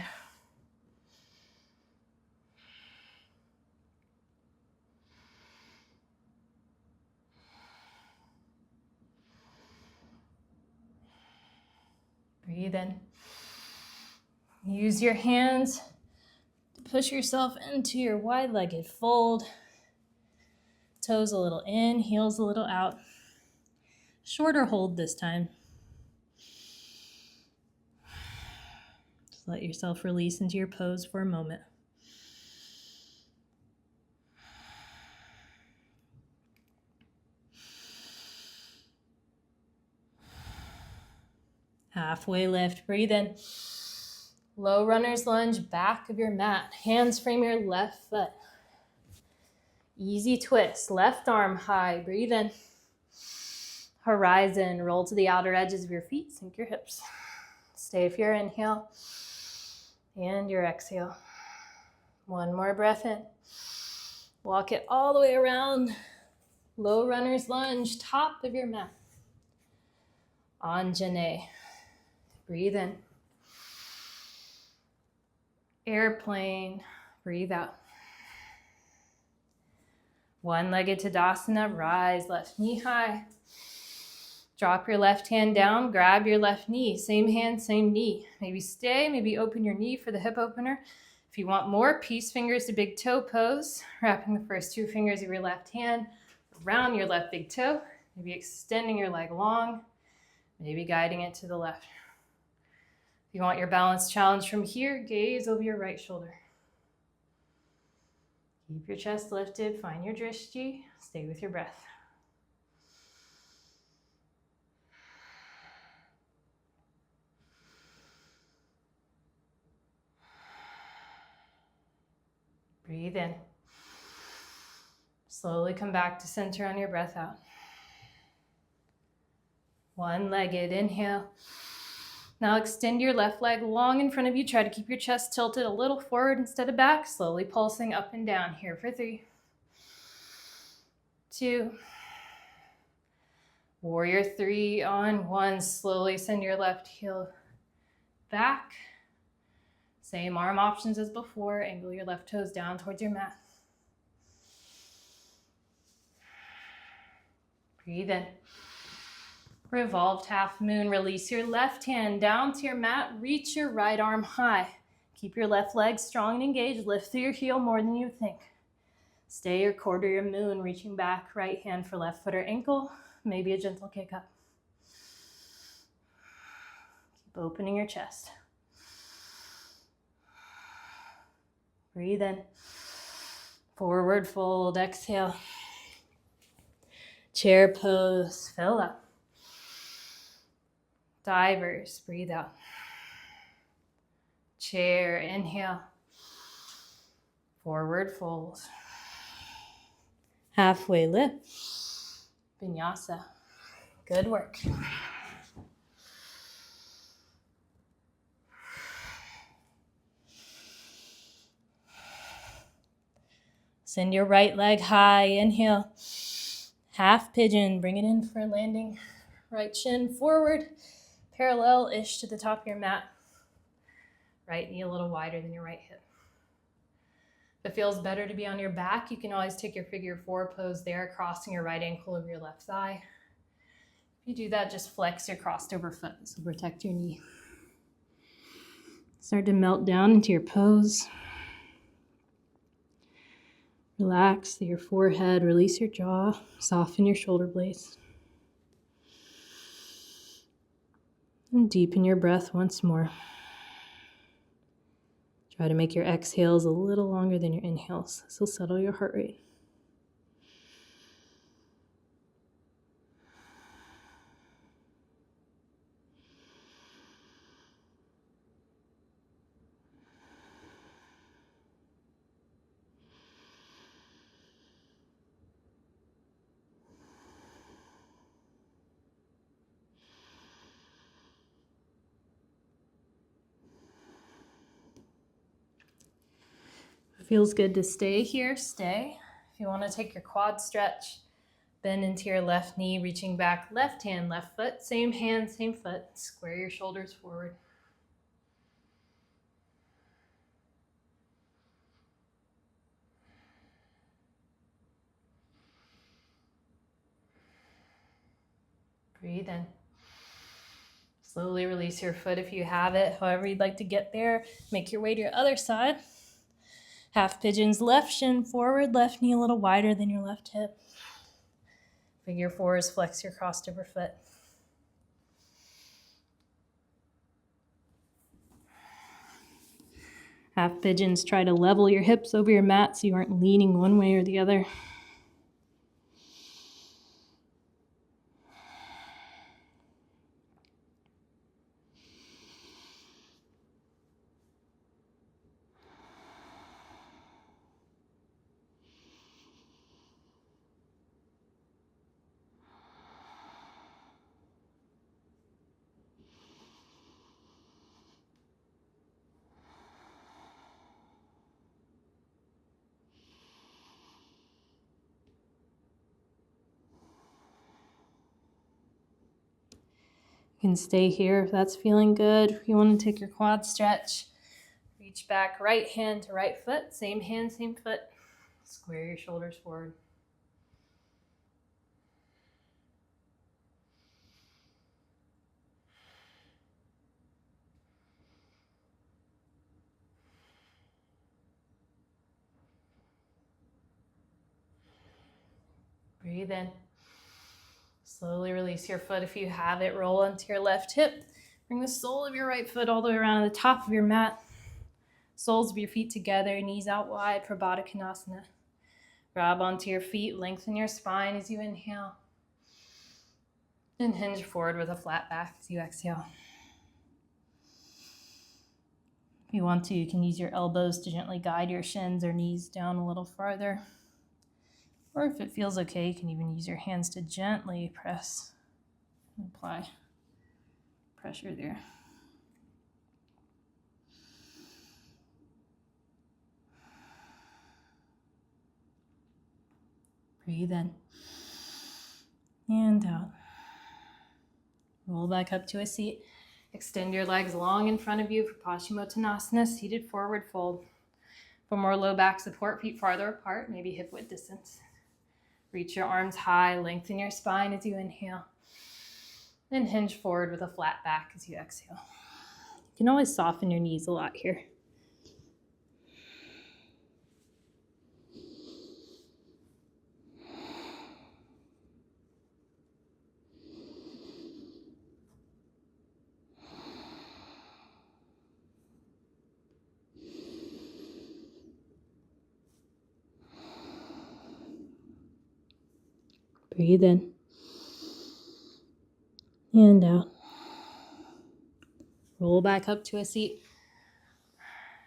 Breathe in. Use your hands to push yourself into your wide-legged fold. Toes a little in, heels a little out. Shorter hold this time. Just let yourself release into your pose for a moment. Halfway lift. Breathe in. Low runner's lunge, back of your mat. Hands frame your left foot. Easy twist. Left arm high. Breathe in. Horizon. Roll to the outer edges of your feet. Sink your hips. Stay for your inhale and your exhale. One more breath in. Walk it all the way around. Low runner's lunge, top of your mat. Anjane. Breathe in. Airplane. Breathe out. One-legged Tadasana. Rise, left knee high. Drop your left hand down. Grab your left knee. Same hand, same knee. Maybe stay. Maybe open your knee for the hip opener. If you want more, peace fingers to big toe pose. Wrapping the first two fingers of your left hand around your left big toe. Maybe extending your leg long. Maybe guiding it to the left. If you want your balance challenge from here, gaze over your right shoulder. Keep your chest lifted. Find your drishti. Stay with your breath. Breathe in. Slowly come back to center on your breath out. One-legged, inhale. Now extend your left leg long in front of you. Try to keep your chest tilted a little forward instead of back. Slowly pulsing up and down here for 3, 2. Warrior 3 on 1. Slowly send your left heel back. Same arm options as before. Angle your left toes down towards your mat. Breathe in. Revolved half moon. Release your left hand down to your mat. Reach your right arm high. Keep your left leg strong and engaged. Lift through your heel more than you think. Stay or quarter your moon. Reaching back. Right hand for left foot or ankle. Maybe a gentle kick up. Keep opening your chest. Breathe in. Forward fold. Exhale. Chair pose. Fill up. Divers. Breathe out. Chair. Inhale. Forward fold. Halfway lift. Vinyasa. Good work. Send your right leg high. Inhale. Half pigeon. Bring it in for a landing. Right shin forward. Parallel-ish to the top of your mat. Right knee a little wider than your right hip. If it feels better to be on your back, you can always take your figure 4 pose there, crossing your right ankle over your left thigh. If you do that, just flex your crossed over foot, so protect your knee. Start to melt down into your pose. Relax through your forehead, release your jaw, soften your shoulder blades. And deepen your breath once more. Try to make your exhales a little longer than your inhales. This will settle your heart rate. Feels good to stay here, stay. If you want to take your quad stretch, bend into your left knee, reaching back, left hand, left foot, same hand, same foot. Square your shoulders forward. Breathe in. Slowly release your foot if you have it, however you'd like to get there. Make your way to your other side. Half pigeons, left shin forward, left knee a little wider than your left hip. Figure 4 is flex your crossed over foot. Half pigeons, try to level your hips over your mat so you aren't leaning one way or the other. You can stay here if that's feeling good. If you want to take your quad stretch, reach back, right hand to right foot, same hand, same foot. Square your shoulders forward. Breathe in. Slowly release your foot if you have it. Roll onto your left hip. Bring the sole of your right foot all the way around to the top of your mat. Soles of your feet together, knees out wide for Baddha Konasana. Grab onto your feet, lengthen your spine as you inhale. And hinge forward with a flat back as you exhale. If you want to, you can use your elbows to gently guide your shins or knees down a little farther. Or if it feels okay, you can even use your hands to gently press and apply pressure there. Breathe in and out. Roll back up to a seat. Extend your legs long in front of you for Paschimottanasana, seated forward fold. For more low back support, feet farther apart, maybe hip width distance. Reach your arms high, lengthen your spine as you inhale. And hinge forward with a flat back as you exhale. You can always soften your knees a lot here. Breathe in and out. Roll back up to a seat.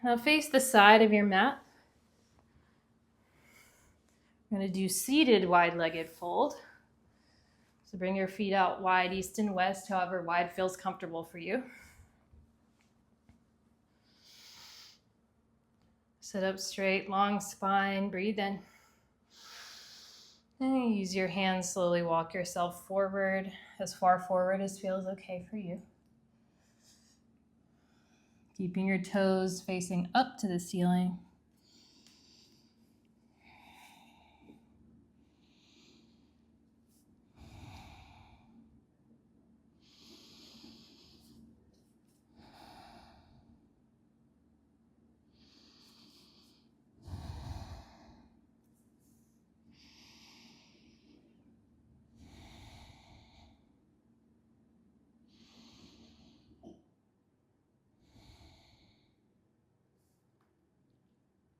Now face the side of your mat. We're going to do seated wide-legged fold. So bring your feet out wide, east and west, however wide feels comfortable for you. Sit up straight, long spine, breathe in. And use your hands, slowly walk yourself forward, as far forward as feels okay for you. Keeping your toes facing up to the ceiling.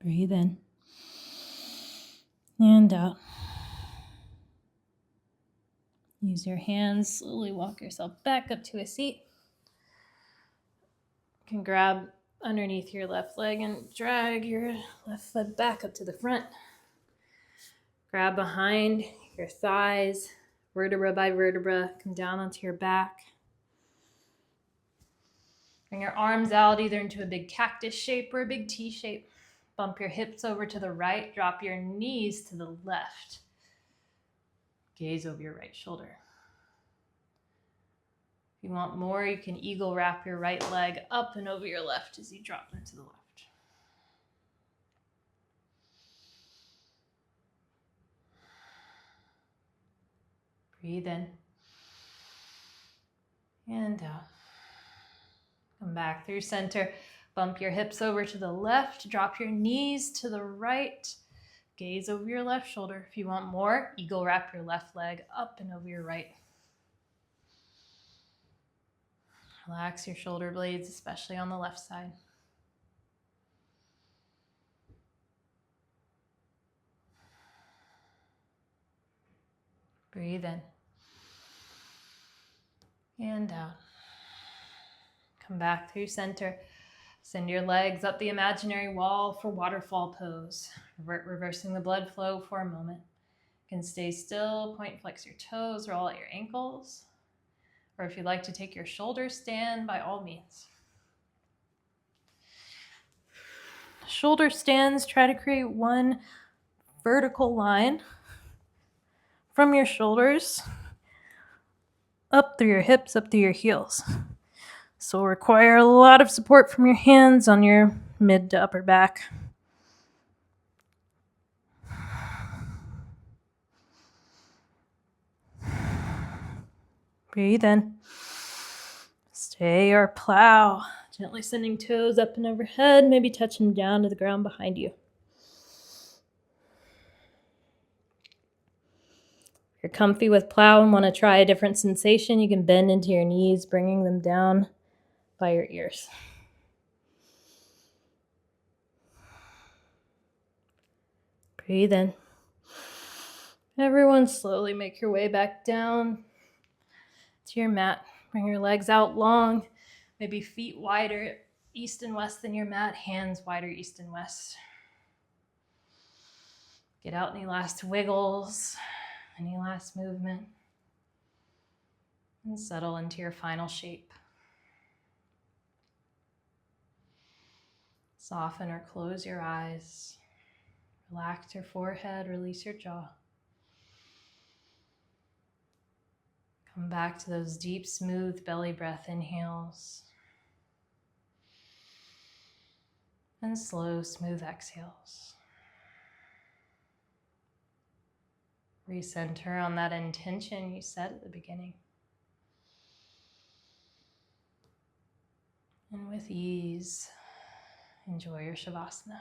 Breathe in and out. Use your hands, slowly walk yourself back up to a seat. You can grab underneath your left leg and drag your left foot back up to the front. Grab behind your thighs, vertebra by vertebra, come down onto your back. Bring your arms out either into a big cactus shape or a big T shape. Bump your hips over to the right, drop your knees to the left. Gaze over your right shoulder. If you want more, you can eagle wrap your right leg up and over your left as you drop into the left. Breathe in and out. Come back through center. Bump your hips over to the left. Drop your knees to the right. Gaze over your left shoulder. If you want more, eagle wrap your left leg up and over your right. Relax your shoulder blades, especially on the left side. Breathe in and out. Come back through center. Send your legs up the imaginary wall for waterfall pose. Reversing the blood flow for a moment. You can stay still, point, flex your toes, roll out your ankles. Or if you'd like to take your shoulder stand, by all means. Shoulder stands, try to create one vertical line from your shoulders up through your hips, up through your heels. So will require a lot of support from your hands on your mid to upper back. Breathe in. Stay or plow. Gently sending toes up and overhead, maybe touching down to the ground behind you. If you're comfy with plow and want to try a different sensation, you can bend into your knees, bringing them down by your ears. Breathe in. Everyone slowly make your way back down to your mat. Bring your legs out long, maybe feet wider east and west than your mat, hands wider east and west. Get out any last wiggles, any last movement, and settle into your final shape. Soften or close your eyes. Relax your forehead, release your jaw. Come back to those deep, smooth belly breath inhales and slow, smooth exhales. Recenter on that intention you set at the beginning. And with ease, enjoy your Shavasana.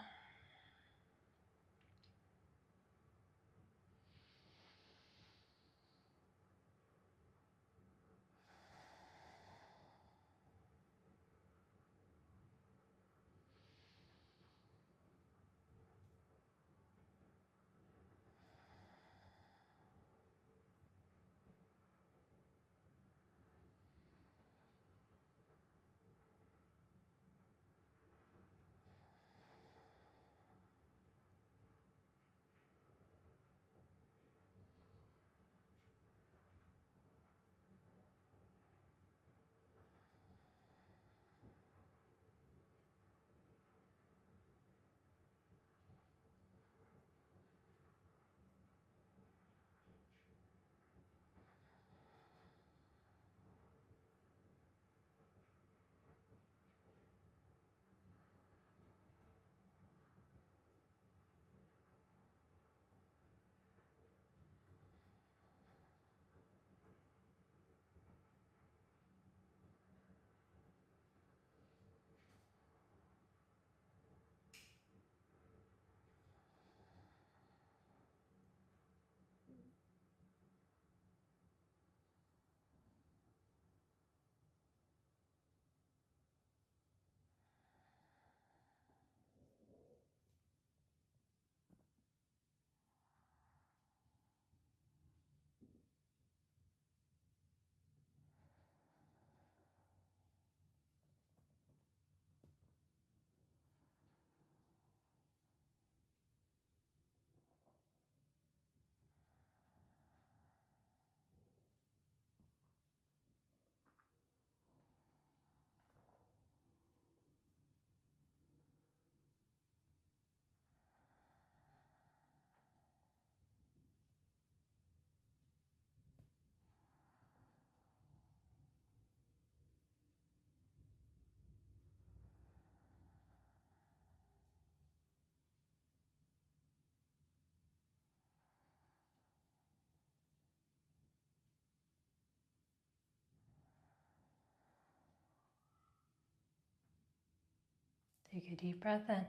Take a deep breath in.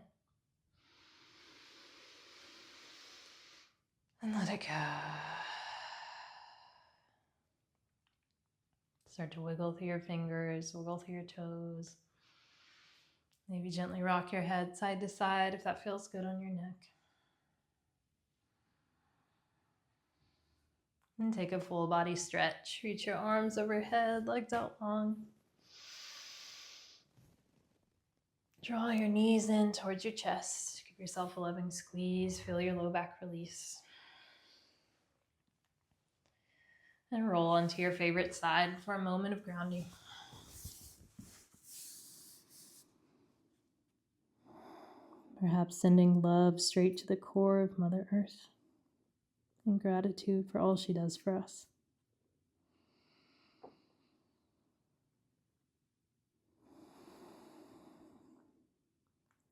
And let it go. Start to wiggle through your fingers, wiggle through your toes. Maybe gently rock your head side to side if that feels good on your neck. And take a full body stretch. Reach your arms overhead, legs out long. Draw your knees in towards your chest. Give yourself a loving squeeze. Feel your low back release. And roll onto your favorite side for a moment of grounding. Perhaps sending love straight to the core of Mother Earth and gratitude for all she does for us.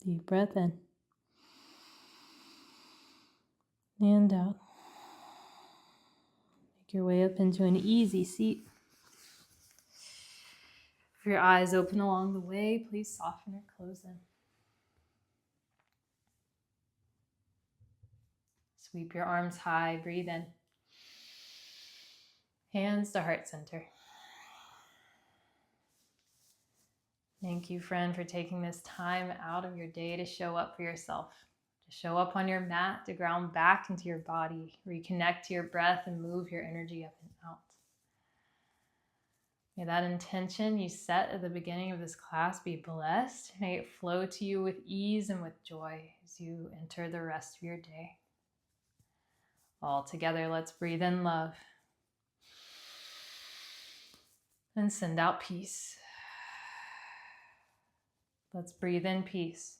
Deep breath in and out. Make your way up into an easy seat. If your eyes open along the way, please soften or close them. Sweep your arms high, breathe in. Hands to heart center. Thank you, friend, for taking this time out of your day to show up for yourself, to show up on your mat, to ground back into your body, reconnect to your breath, and move your energy up and out. May that intention you set at the beginning of this class be blessed. May it flow to you with ease and with joy as you enter the rest of your day. All together, let's breathe in love and send out peace. Let's breathe in peace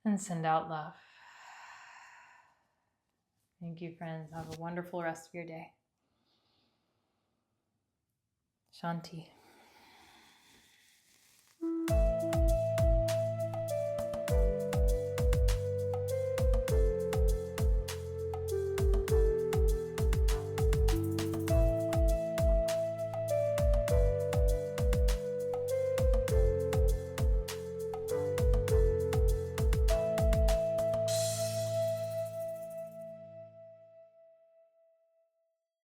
and send out love. Thank you, friends. Have a wonderful rest of your day. Shanti.